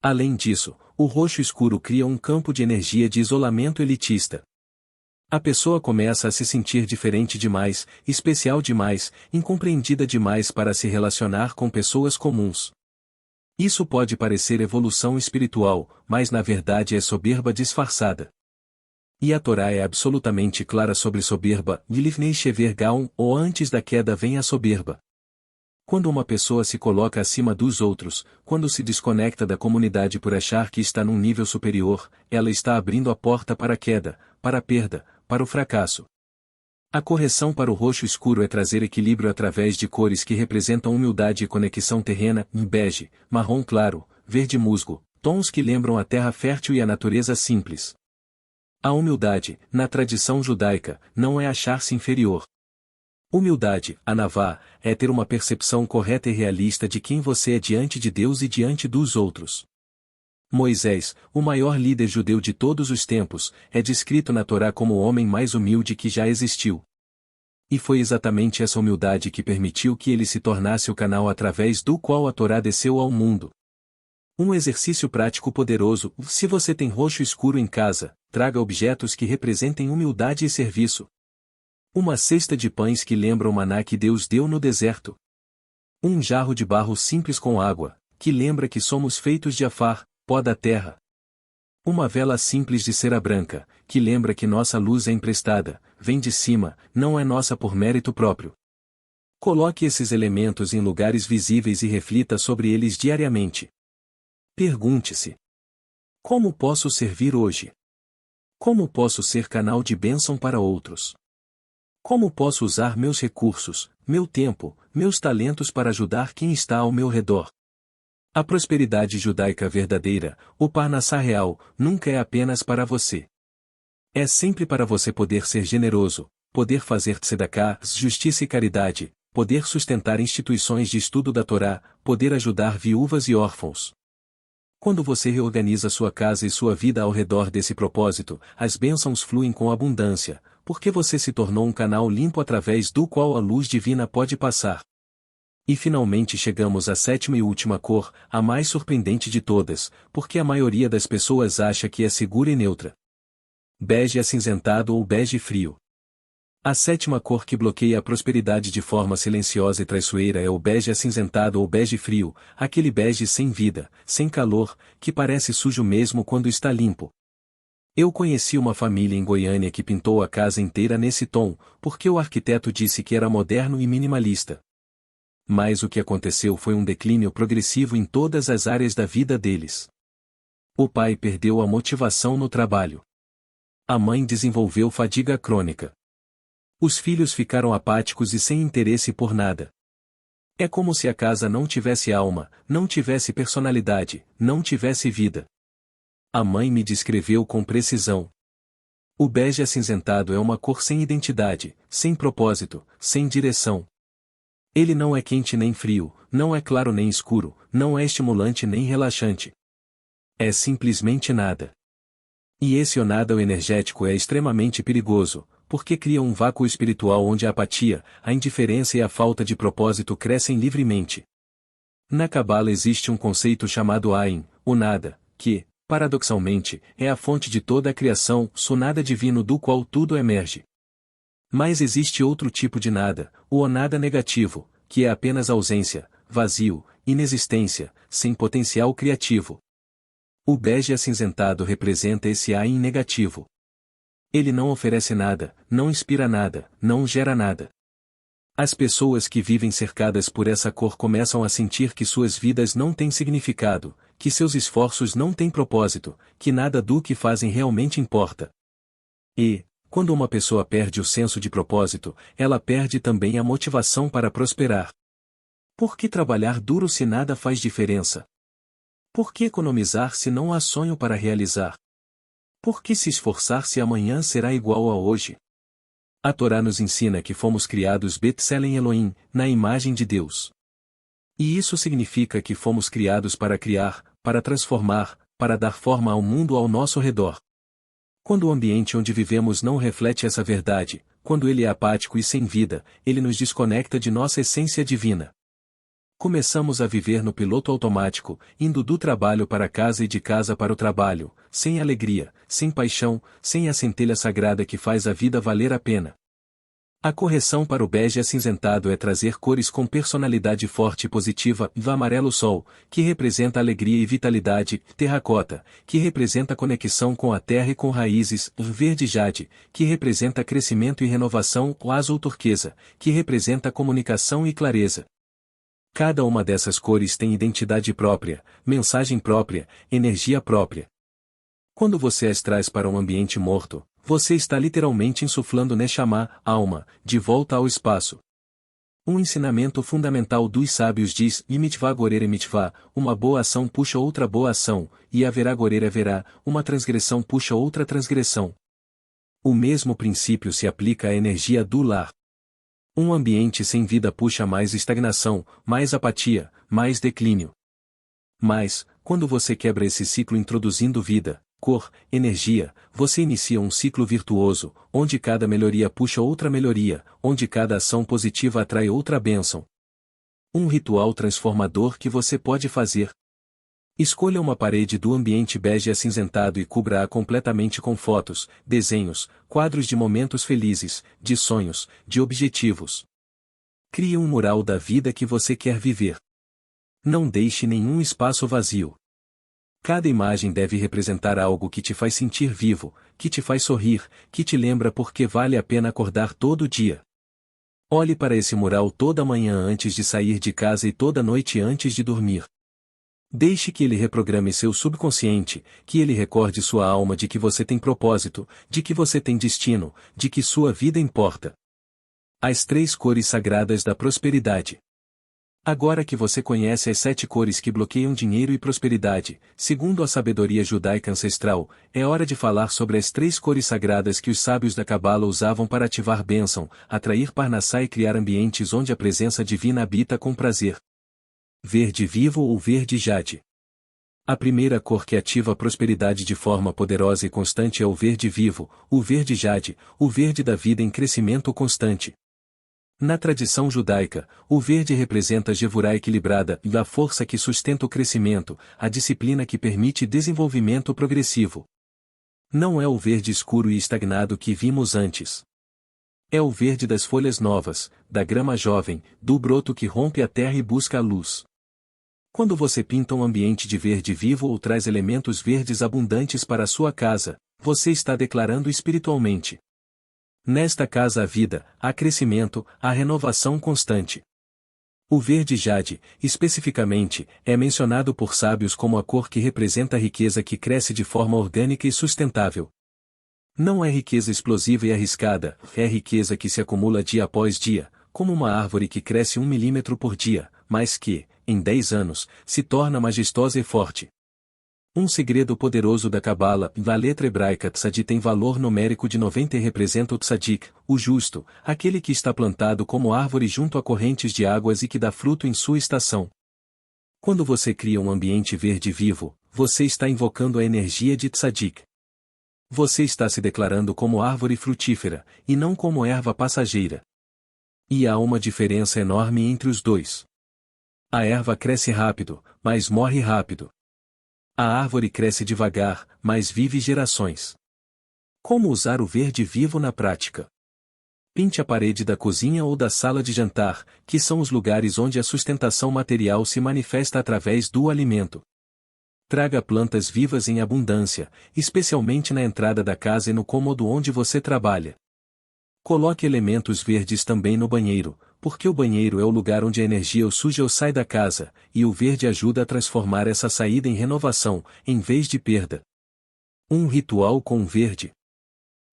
Além disso, o roxo escuro cria um campo de energia de isolamento elitista. A pessoa começa a se sentir diferente demais, especial demais, incompreendida demais para se relacionar com pessoas comuns. Isso pode parecer evolução espiritual, mas na verdade é soberba disfarçada. E a Torá é absolutamente clara sobre soberba, Vilifnei Shever Gaon, ou antes da queda vem a soberba. Quando uma pessoa se coloca acima dos outros, quando se desconecta da comunidade por achar que está num nível superior, ela está abrindo a porta para a queda, para a perda, para o fracasso. A correção para o roxo escuro é trazer equilíbrio através de cores que representam humildade e conexão terrena, em bege, marrom claro, verde musgo, tons que lembram a terra fértil e a natureza simples. A humildade, na tradição judaica, não é achar-se inferior. Humildade, anavá, é ter uma percepção correta e realista de quem você é diante de Deus e diante dos outros. Moisés, o maior líder judeu de todos os tempos, é descrito na Torá como o homem mais humilde que já existiu. E foi exatamente essa humildade que permitiu que ele se tornasse o canal através do qual a Torá desceu ao mundo. Um exercício prático poderoso: se você tem roxo escuro em casa, traga objetos que representem humildade e serviço. Uma cesta de pães que lembra o maná que Deus deu no deserto. Um jarro de barro simples com água, que lembra que somos feitos de afar, pó da terra. Uma vela simples de cera branca, que lembra que nossa luz é emprestada, vem de cima, não é nossa por mérito próprio. Coloque esses elementos em lugares visíveis e reflita sobre eles diariamente. Pergunte-se: como posso servir hoje? Como posso ser canal de bênção para outros? Como posso usar meus recursos, meu tempo, meus talentos para ajudar quem está ao meu redor? A prosperidade judaica verdadeira, o Parnassá real, nunca é apenas para você. É sempre para você poder ser generoso, poder fazer tzedakah, justiça e caridade, poder sustentar instituições de estudo da Torá, poder ajudar viúvas e órfãos. Quando você reorganiza sua casa e sua vida ao redor desse propósito, as bênçãos fluem com abundância, porque você se tornou um canal limpo através do qual a luz divina pode passar. E finalmente chegamos à sétima e última cor, a mais surpreendente de todas, porque a maioria das pessoas acha que é segura e neutra. Bege acinzentado ou bege frio. A sétima cor que bloqueia a prosperidade de forma silenciosa e traiçoeira é o bege acinzentado ou bege frio, aquele bege sem vida, sem calor, que parece sujo mesmo quando está limpo. Eu conheci uma família em Goiânia que pintou a casa inteira nesse tom, porque o arquiteto disse que era moderno e minimalista. Mas o que aconteceu foi um declínio progressivo em todas as áreas da vida deles. O pai perdeu a motivação no trabalho. A mãe desenvolveu fadiga crônica. Os filhos ficaram apáticos e sem interesse por nada. É como se a casa não tivesse alma, não tivesse personalidade, não tivesse vida. A mãe me descreveu com precisão. O bege acinzentado é uma cor sem identidade, sem propósito, sem direção. Ele não é quente nem frio, não é claro nem escuro, não é estimulante nem relaxante. É simplesmente nada. E esse o nada energético é extremamente perigoso, porque cria um vácuo espiritual onde a apatia, a indiferença e a falta de propósito crescem livremente. Na Cabala existe um conceito chamado Ain, o nada, que, paradoxalmente, é a fonte de toda a criação, o nada divino do qual tudo emerge. Mas existe outro tipo de nada, o nada negativo, que é apenas ausência, vazio, inexistência, sem potencial criativo. O bege acinzentado representa esse Ain negativo. Ele não oferece nada, não inspira nada, não gera nada. As pessoas que vivem cercadas por essa cor começam a sentir que suas vidas não têm significado, que seus esforços não têm propósito, que nada do que fazem realmente importa. E, quando uma pessoa perde o senso de propósito, ela perde também a motivação para prosperar. Por que trabalhar duro se nada faz diferença? Por que economizar se não há sonho para realizar? Por que se esforçar se amanhã será igual a hoje? A Torá nos ensina que fomos criados Betselem Elohim, na imagem de Deus. E isso significa que fomos criados para criar, para transformar, para dar forma ao mundo ao nosso redor. Quando o ambiente onde vivemos não reflete essa verdade, quando ele é apático e sem vida, ele nos desconecta de nossa essência divina. Começamos a viver no piloto automático, indo do trabalho para casa e de casa para o trabalho, sem alegria, sem paixão, sem a centelha sagrada que faz a vida valer a pena. A correção para o bege acinzentado é trazer cores com personalidade forte e positiva, amarelo sol, que representa alegria e vitalidade, terracota, que representa conexão com a terra e com raízes, verde jade, que representa crescimento e renovação, azul turquesa, que representa comunicação e clareza. Cada uma dessas cores tem identidade própria, mensagem própria, energia própria. Quando você as traz para um ambiente morto, você está literalmente insuflando Neshama, alma, de volta ao espaço. Um ensinamento fundamental dos sábios diz, Mitvá gorere mitvá, uma boa ação puxa outra boa ação, e haverá gorere haverá, uma transgressão puxa outra transgressão. O mesmo princípio se aplica à energia do lar. Um ambiente sem vida puxa mais estagnação, mais apatia, mais declínio. Mas, quando você quebra esse ciclo introduzindo vida, cor, energia, você inicia um ciclo virtuoso, onde cada melhoria puxa outra melhoria, onde cada ação positiva atrai outra bênção. Um ritual transformador que você pode fazer. Escolha uma parede do ambiente bege acinzentado e cubra-a completamente com fotos, desenhos, quadros de momentos felizes, de sonhos, de objetivos. Crie um mural da vida que você quer viver. Não deixe nenhum espaço vazio. Cada imagem deve representar algo que te faz sentir vivo, que te faz sorrir, que te lembra por que vale a pena acordar todo dia. Olhe para esse mural toda manhã antes de sair de casa e toda noite antes de dormir. Deixe que ele reprograme seu subconsciente, que ele recorde sua alma de que você tem propósito, de que você tem destino, de que sua vida importa. As 3 cores sagradas da prosperidade. Agora que você conhece as 7 cores que bloqueiam dinheiro e prosperidade, segundo a sabedoria judaica ancestral, é hora de falar sobre as 3 cores sagradas que os sábios da Cabala usavam para ativar bênção, atrair Parnassá e criar ambientes onde a presença divina habita com prazer. Verde vivo ou verde jade. A primeira cor que ativa a prosperidade de forma poderosa e constante é o verde vivo, o verde jade, o verde da vida em crescimento constante. Na tradição judaica, o verde representa a Gevurá equilibrada e a força que sustenta o crescimento, a disciplina que permite desenvolvimento progressivo. Não é o verde escuro e estagnado que vimos antes. É o verde das folhas novas, da grama jovem, do broto que rompe a terra e busca a luz. Quando você pinta um ambiente de verde vivo ou traz elementos verdes abundantes para a sua casa, você está declarando espiritualmente: nesta casa há vida, há crescimento, há renovação constante. O verde jade, especificamente, é mencionado por sábios como a cor que representa a riqueza que cresce de forma orgânica e sustentável. Não é riqueza explosiva e arriscada, é riqueza que se acumula dia após dia, como uma árvore que cresce 1 milímetro por dia, mas que, em 10 anos, se torna majestosa e forte. Um segredo poderoso da Cabala, a letra hebraica Tzadi tem valor numérico de 90 e representa o Tzadik, o justo, aquele que está plantado como árvore junto a correntes de águas e que dá fruto em sua estação. Quando você cria um ambiente verde vivo, você está invocando a energia de Tzadik. Você está se declarando como árvore frutífera, e não como erva passageira. E há uma diferença enorme entre os dois. A erva cresce rápido, mas morre rápido. A árvore cresce devagar, mas vive gerações. Como usar o verde vivo na prática? Pinte a parede da cozinha ou da sala de jantar, que são os lugares onde a sustentação material se manifesta através do alimento. Traga plantas vivas em abundância, especialmente na entrada da casa e no cômodo onde você trabalha. Coloque elementos verdes também no banheiro, porque o banheiro é o lugar onde a energia ou suja ou sai da casa, e o verde ajuda a transformar essa saída em renovação, em vez de perda. Um ritual com o verde.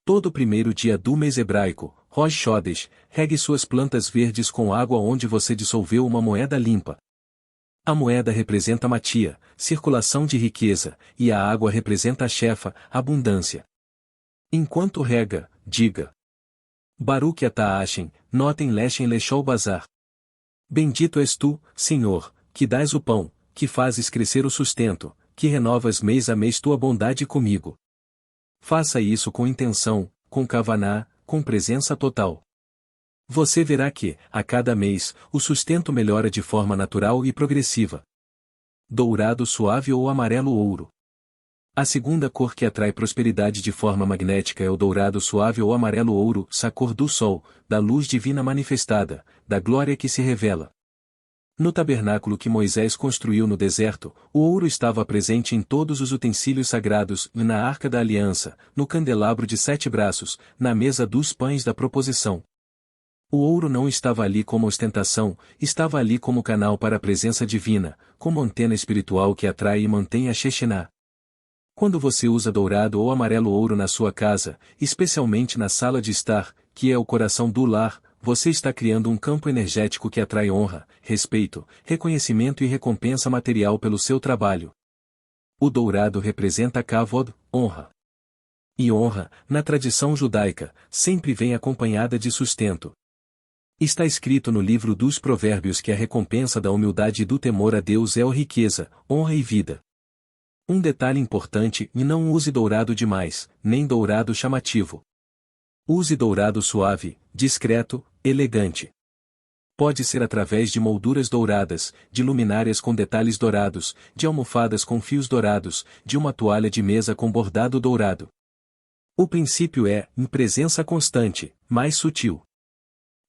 Todo primeiro dia do mês hebraico, Rosh Chodesh, regue suas plantas verdes com água onde você dissolveu uma moeda limpa. A moeda representa matia, circulação de riqueza, e a água representa a shefa, abundância. Enquanto rega, diga: Baruch atah Hashem, noten leshem leshol bazar. Bendito és tu, Senhor, que dás o pão, que fazes crescer o sustento, que renovas mês a mês tua bondade comigo. Faça isso com intenção, com kavaná, com presença total. Você verá que, a cada mês, o sustento melhora de forma natural e progressiva. Dourado suave ou amarelo ouro. A segunda cor que atrai prosperidade de forma magnética é o dourado suave ou amarelo ouro, a cor do sol, da luz divina manifestada, da glória que se revela. No tabernáculo que Moisés construiu no deserto, o ouro estava presente em todos os utensílios sagrados, na arca da aliança, no candelabro de 7 braços, na mesa dos pães da proposição. O ouro não estava ali como ostentação, estava ali como canal para a presença divina, como antena espiritual que atrai e mantém a Shekhinah. Quando você usa dourado ou amarelo ouro na sua casa, especialmente na sala de estar, que é o coração do lar, você está criando um campo energético que atrai honra, respeito, reconhecimento e recompensa material pelo seu trabalho. O dourado representa kavod, honra. E honra, na tradição judaica, sempre vem acompanhada de sustento. Está escrito no livro dos Provérbios que a recompensa da humildade e do temor a Deus é a riqueza, honra e vida. Um detalhe importante: não use dourado demais, nem dourado chamativo. Use dourado suave, discreto, elegante. Pode ser através de molduras douradas, de luminárias com detalhes dourados, de almofadas com fios dourados, de uma toalha de mesa com bordado dourado. O princípio é, em presença constante, mais sutil.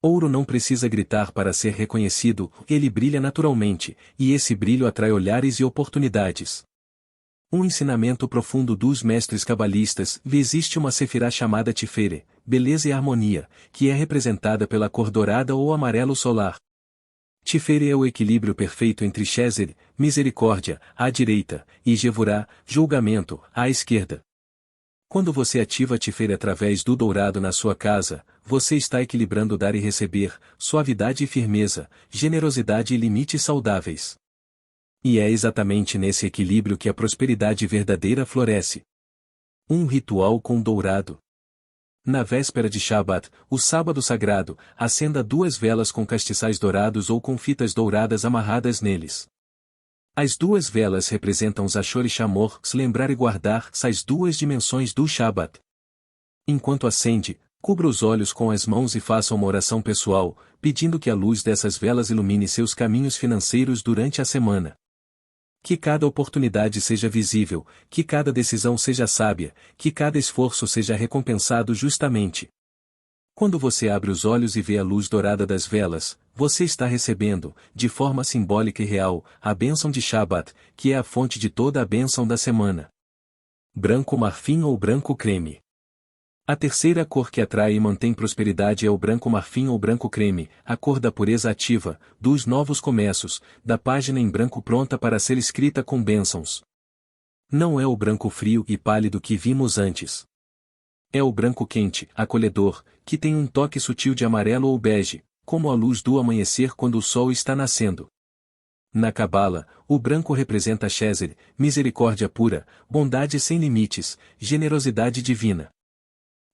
Ouro não precisa gritar para ser reconhecido, ele brilha naturalmente, e esse brilho atrai olhares e oportunidades. Um ensinamento profundo dos mestres cabalistas: existe uma sefirá chamada Tiferet, beleza e harmonia, que é representada pela cor dourada ou amarelo solar. Tiferet é o equilíbrio perfeito entre Chesed, misericórdia, à direita, e Gevurá, julgamento, à esquerda. Quando você ativa Tiferet através do dourado na sua casa, você está equilibrando dar e receber, suavidade e firmeza, generosidade e limites saudáveis. E é exatamente nesse equilíbrio que a prosperidade verdadeira floresce. Um ritual com dourado. Na véspera de Shabat, o sábado sagrado, acenda 2 velas com castiçais dourados ou com fitas douradas amarradas neles. As 2 velas representam Zachor e Chamor, se lembrar e guardar as 2 dimensões do Shabat. Enquanto acende, cubra os olhos com as mãos e faça uma oração pessoal, pedindo que a luz dessas velas ilumine seus caminhos financeiros durante a semana. Que cada oportunidade seja visível, que cada decisão seja sábia, que cada esforço seja recompensado justamente. Quando você abre os olhos e vê a luz dourada das velas, você está recebendo, de forma simbólica e real, a bênção de Shabat, que é a fonte de toda a bênção da semana. Branco marfim ou branco creme. A terceira cor que atrai e mantém prosperidade é o branco marfim ou branco creme, a cor da pureza ativa, dos novos começos, da página em branco pronta para ser escrita com bênçãos. Não é o branco frio e pálido que vimos antes. É o branco quente, acolhedor, que tem um toque sutil de amarelo ou bege, como a luz do amanhecer quando o sol está nascendo. Na Cabala, o branco representa Chesed, misericórdia pura, bondade sem limites, generosidade divina.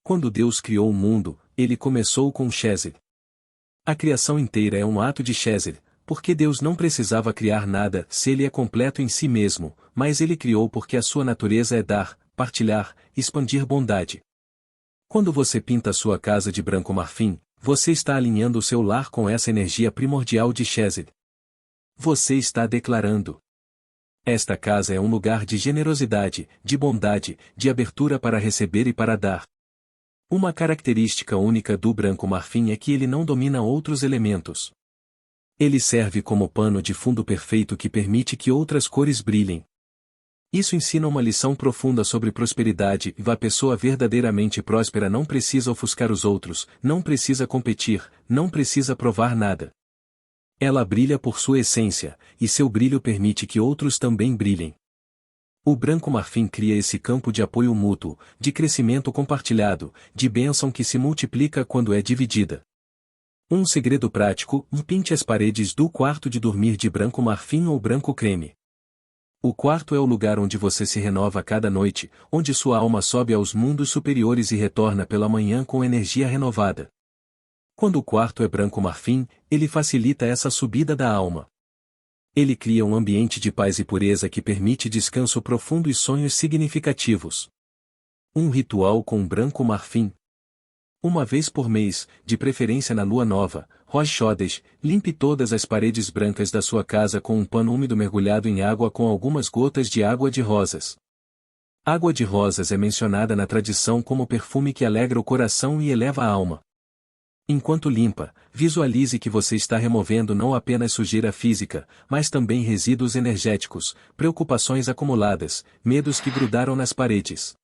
Quando Deus criou o mundo, ele começou com Chesed. A criação inteira é um ato de Chesed, porque Deus não precisava criar nada se ele é completo em si mesmo, mas ele criou porque a sua natureza é dar, partilhar, expandir bondade. Quando você pinta sua casa de branco marfim, você está alinhando o seu lar com essa energia primordial de Chesed. Você está declarando: esta casa é um lugar de generosidade, de bondade, de abertura para receber e para dar. Uma característica única do branco marfim é que ele não domina outros elementos. Ele serve como pano de fundo perfeito que permite que outras cores brilhem. Isso ensina uma lição profunda sobre prosperidade e a pessoa verdadeiramente próspera não precisa ofuscar os outros, não precisa competir, não precisa provar nada. Ela brilha por sua essência, e seu brilho permite que outros também brilhem. O branco marfim cria esse campo de apoio mútuo, de crescimento compartilhado, de bênção que se multiplica quando é dividida. Um segredo prático: pinte as paredes do quarto de dormir de branco marfim ou branco creme. O quarto é o lugar onde você se renova cada noite, onde sua alma sobe aos mundos superiores e retorna pela manhã com energia renovada. Quando o quarto é branco marfim, ele facilita essa subida da alma. Ele cria um ambiente de paz e pureza que permite descanso profundo e sonhos significativos. Um ritual com branco marfim. Uma vez por mês, de preferência na lua nova, Rosh Chodesh, limpe todas as paredes brancas da sua casa com um pano úmido mergulhado em água com algumas gotas de água de rosas. Água de rosas é mencionada na tradição como perfume que alegra o coração e eleva a alma. Enquanto limpa, visualize que você está removendo não apenas sujeira física, mas também resíduos energéticos, preocupações acumuladas, medos que grudaram nas paredes.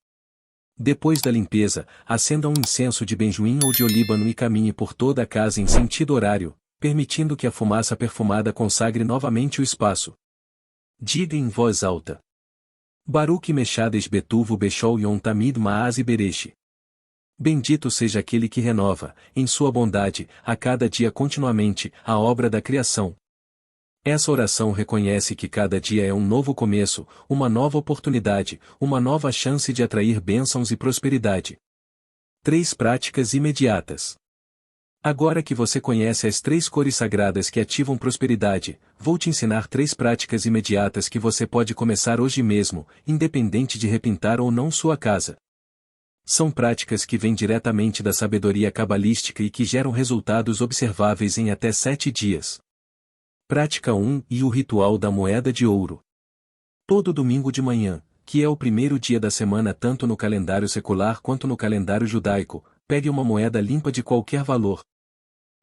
Depois da limpeza, acenda um incenso de benjoim ou de olíbano e caminhe por toda a casa em sentido horário, permitindo que a fumaça perfumada consagre novamente o espaço. Diga em voz alta: Baruch Meshades Betuvo Bechol Yom Tamid Maaz Bereshi. Bendito seja aquele que renova, em sua bondade, a cada dia continuamente, a obra da criação. Essa oração reconhece que cada dia é um novo começo, uma nova oportunidade, uma nova chance de atrair bênçãos e prosperidade. 3 práticas imediatas. Agora que você conhece as 3 cores sagradas que ativam prosperidade, vou te ensinar 3 práticas imediatas que você pode começar hoje mesmo, independente de repintar ou não sua casa. São práticas que vêm diretamente da sabedoria cabalística e que geram resultados observáveis em até 7 dias. Prática 1 e o ritual da moeda de ouro. Todo domingo de manhã, que é o primeiro dia da semana tanto no calendário secular quanto no calendário judaico, pegue uma moeda limpa de qualquer valor.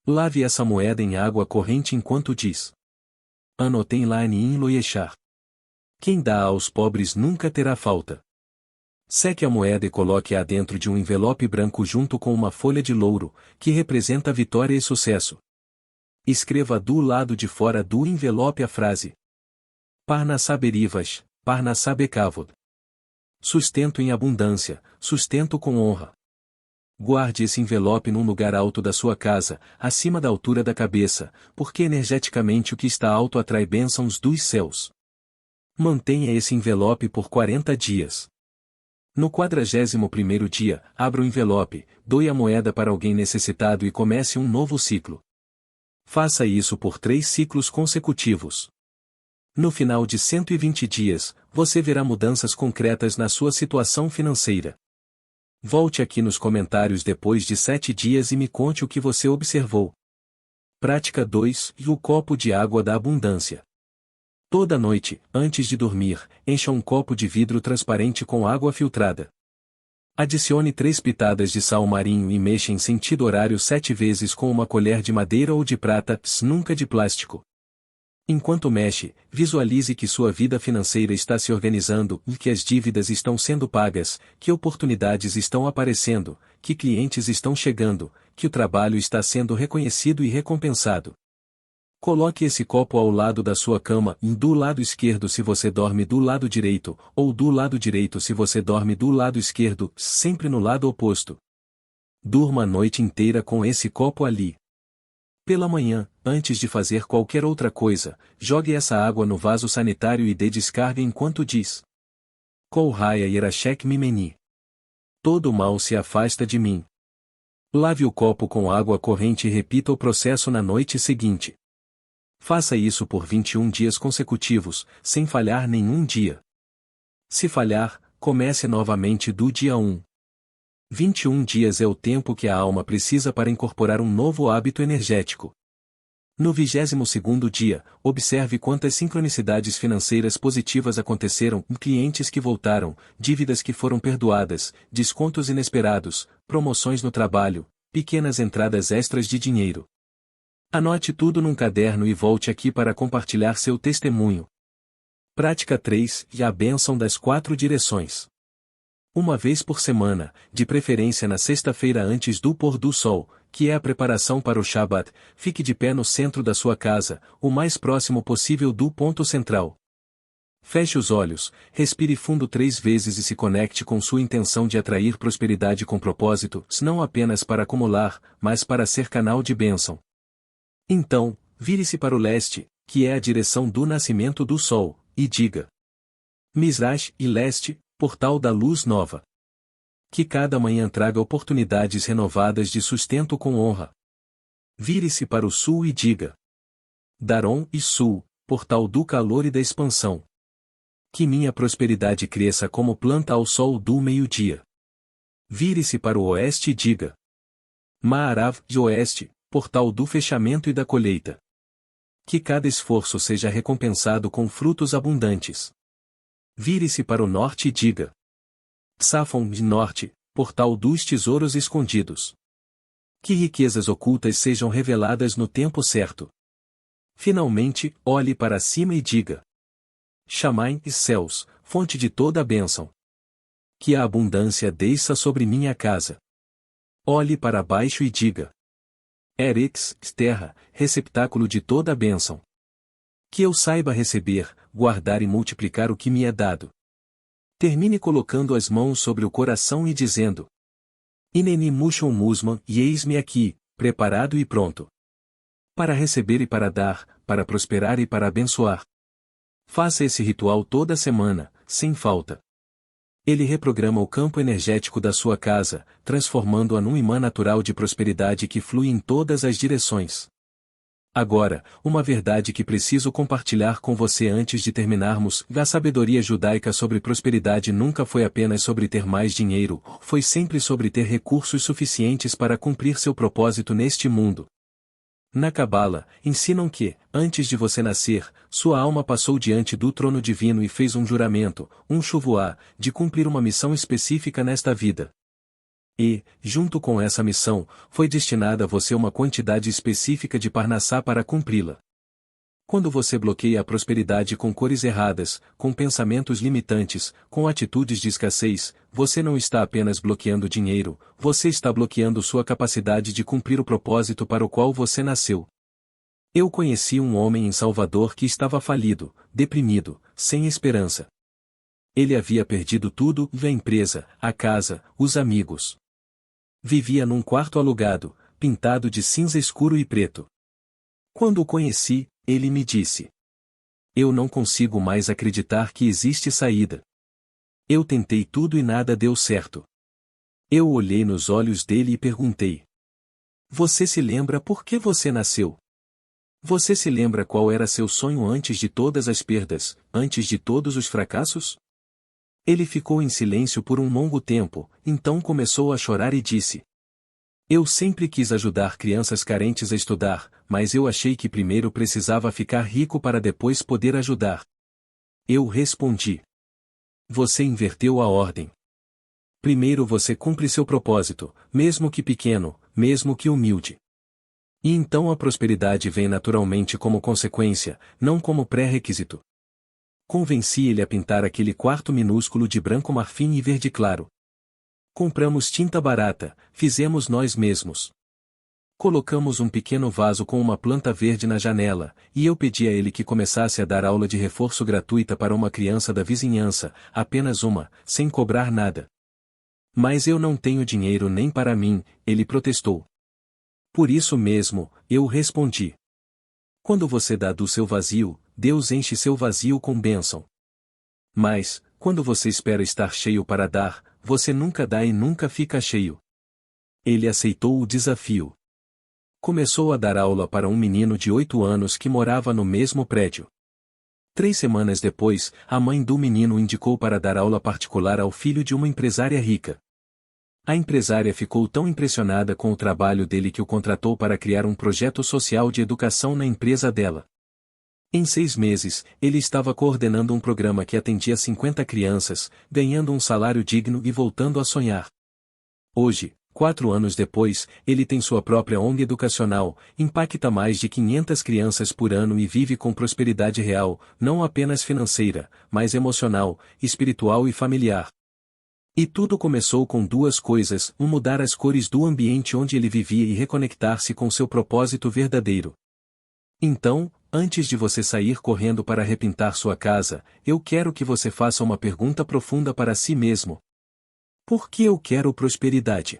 Lave essa moeda em água corrente enquanto diz: Anotem Lanin lo yeshar. Quem dá aos pobres nunca terá falta. Seque a moeda e coloque-a dentro de um envelope branco junto com uma folha de louro, que representa vitória e sucesso. Escreva do lado de fora do envelope a frase: Parnassá Berivas, Parnassá Bekavod. Sustento em abundância, sustento com honra. Guarde esse envelope num lugar alto da sua casa, acima da altura da cabeça, porque energeticamente o que está alto atrai bênçãos dos céus. Mantenha esse envelope por 40 dias. No 41º dia, abra o envelope, doe a moeda para alguém necessitado e comece um novo ciclo. Faça isso por 3 ciclos consecutivos. No final de 120 dias, você verá mudanças concretas na sua situação financeira. Volte aqui nos comentários depois de 7 dias e me conte o que você observou. Prática 2. E o copo de água da abundância. Toda noite, antes de dormir, encha um copo de vidro transparente com água filtrada. Adicione 3 pitadas de sal marinho e mexa em sentido horário 7 vezes com uma colher de madeira ou de prata, nunca de plástico. Enquanto mexe, visualize que sua vida financeira está se organizando, que as dívidas estão sendo pagas, que oportunidades estão aparecendo, que clientes estão chegando, que o trabalho está sendo reconhecido e recompensado. Coloque esse copo ao lado da sua cama, do lado esquerdo se você dorme do lado direito, ou do lado direito se você dorme do lado esquerdo, sempre no lado oposto. Durma a noite inteira com esse copo ali. Pela manhã, antes de fazer qualquer outra coisa, jogue essa água no vaso sanitário e dê descarga enquanto diz: Kol Raya Yerashek Mimeni. Todo o mal se afasta de mim. Lave o copo com água corrente e repita o processo na noite seguinte. Faça isso por 21 dias consecutivos, sem falhar nenhum dia. Se falhar, comece novamente do dia 1. 21 dias é o tempo que a alma precisa para incorporar um novo hábito energético. No 22º dia, observe quantas sincronicidades financeiras positivas aconteceram, clientes que voltaram, dívidas que foram perdoadas, descontos inesperados, promoções no trabalho, pequenas entradas extras de dinheiro. Anote tudo num caderno e volte aqui para compartilhar seu testemunho. Prática 3. E a bênção das 4 direções. Uma vez por semana, de preferência na sexta-feira antes do pôr do sol, que é a preparação para o Shabat, fique de pé no centro da sua casa, o mais próximo possível do ponto central. Feche os olhos, respire fundo 3 vezes e se conecte com sua intenção de atrair prosperidade com propósito, não apenas para acumular, mas para ser canal de bênção. Então, vire-se para o leste, que é a direção do nascimento do sol, e diga: Mizrash e leste, portal da luz nova. Que cada manhã traga oportunidades renovadas de sustento com honra. Vire-se para o sul e diga: Daron e sul, portal do calor e da expansão. Que minha prosperidade cresça como planta ao sol do meio-dia. Vire-se para o oeste e diga: Maarav e oeste, portal do fechamento e da colheita. Que cada esforço seja recompensado com frutos abundantes. Vire-se para o norte e diga: Safon de norte, portal dos tesouros escondidos. Que riquezas ocultas sejam reveladas no tempo certo. Finalmente, olhe para cima e diga: Shamaim e céus, fonte de toda a bênção. Que a abundância desça sobre minha casa. Olhe para baixo e diga: Erex, terra, receptáculo de toda a bênção. Que eu saiba receber, guardar e multiplicar o que me é dado. Termine colocando as mãos sobre o coração e dizendo: Ineni Mushon Musman, e eis-me aqui, preparado e pronto. Para receber e para dar, para prosperar e para abençoar. Faça esse ritual toda semana, sem falta. Ele reprograma o campo energético da sua casa, transformando-a num imã natural de prosperidade que flui em todas as direções. Agora, uma verdade que preciso compartilhar com você antes de terminarmos: a sabedoria judaica sobre prosperidade nunca foi apenas sobre ter mais dinheiro, foi sempre sobre ter recursos suficientes para cumprir seu propósito neste mundo. Na Cabala, ensinam que, antes de você nascer, sua alma passou diante do trono divino e fez um juramento, um chuvuá, de cumprir uma missão específica nesta vida. E, junto com essa missão, foi destinada a você uma quantidade específica de parnassá para cumpri-la. Quando você bloqueia a prosperidade com cores erradas, com pensamentos limitantes, com atitudes de escassez, você não está apenas bloqueando dinheiro, você está bloqueando sua capacidade de cumprir o propósito para o qual você nasceu. Eu conheci um homem em Salvador que estava falido, deprimido, sem esperança. Ele havia perdido tudo, a empresa, a casa, os amigos. Vivia num quarto alugado, pintado de cinza escuro e preto. Quando o conheci, ele me disse: "Eu não consigo mais acreditar que existe saída. Eu tentei tudo e nada deu certo." Eu olhei nos olhos dele e perguntei: "Você se lembra por que você nasceu? Você se lembra qual era seu sonho antes de todas as perdas, antes de todos os fracassos?" Ele ficou em silêncio por um longo tempo, então começou a chorar e disse: "Eu sempre quis ajudar crianças carentes a estudar, mas eu achei que primeiro precisava ficar rico para depois poder ajudar." Eu respondi: "Você inverteu a ordem. Primeiro você cumpre seu propósito, mesmo que pequeno, mesmo que humilde. E então a prosperidade vem naturalmente como consequência, não como pré-requisito." Convenci ele a pintar aquele quarto minúsculo de branco marfim e verde claro. Compramos tinta barata, fizemos nós mesmos. Colocamos um pequeno vaso com uma planta verde na janela, e eu pedi a ele que começasse a dar aula de reforço gratuita para uma criança da vizinhança, apenas uma, sem cobrar nada. "Mas eu não tenho dinheiro nem para mim", ele protestou. "Por isso mesmo", eu respondi. "Quando você dá do seu vazio, Deus enche seu vazio com bênção. Mas, quando você espera estar cheio para dar, você nunca dá e nunca fica cheio." Ele aceitou o desafio. Começou a dar aula para um menino de 8 anos que morava no mesmo prédio. 3 semanas depois, a mãe do menino o indicou para dar aula particular ao filho de uma empresária rica. A empresária ficou tão impressionada com o trabalho dele que o contratou para criar um projeto social de educação na empresa dela. Em 6 meses, ele estava coordenando um programa que atendia 50 crianças, ganhando um salário digno e voltando a sonhar. Hoje, 4 anos depois, ele tem sua própria ONG educacional, impacta mais de 500 crianças por ano e vive com prosperidade real, não apenas financeira, mas emocional, espiritual e familiar. E tudo começou com 2 coisas: mudar as cores do ambiente onde ele vivia e reconectar-se com seu propósito verdadeiro. Então, antes de você sair correndo para repintar sua casa, eu quero que você faça uma pergunta profunda para si mesmo. Por que eu quero prosperidade?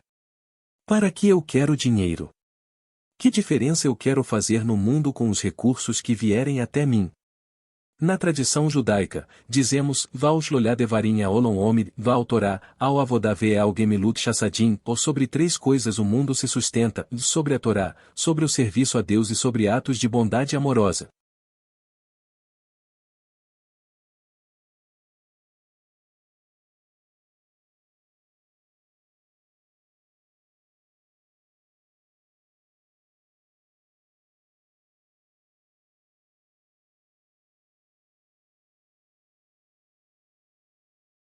Para que eu quero dinheiro? Que diferença eu quero fazer no mundo com os recursos que vierem até mim? Na tradição judaica, dizemos, Vaush Lolá Devarim Aolom Omid, Val Torá, Ao Avodá Ve'al Gemilut Chassadim, ou sobre 3 coisas o mundo se sustenta, sobre a Torá, sobre o serviço a Deus e sobre atos de bondade amorosa.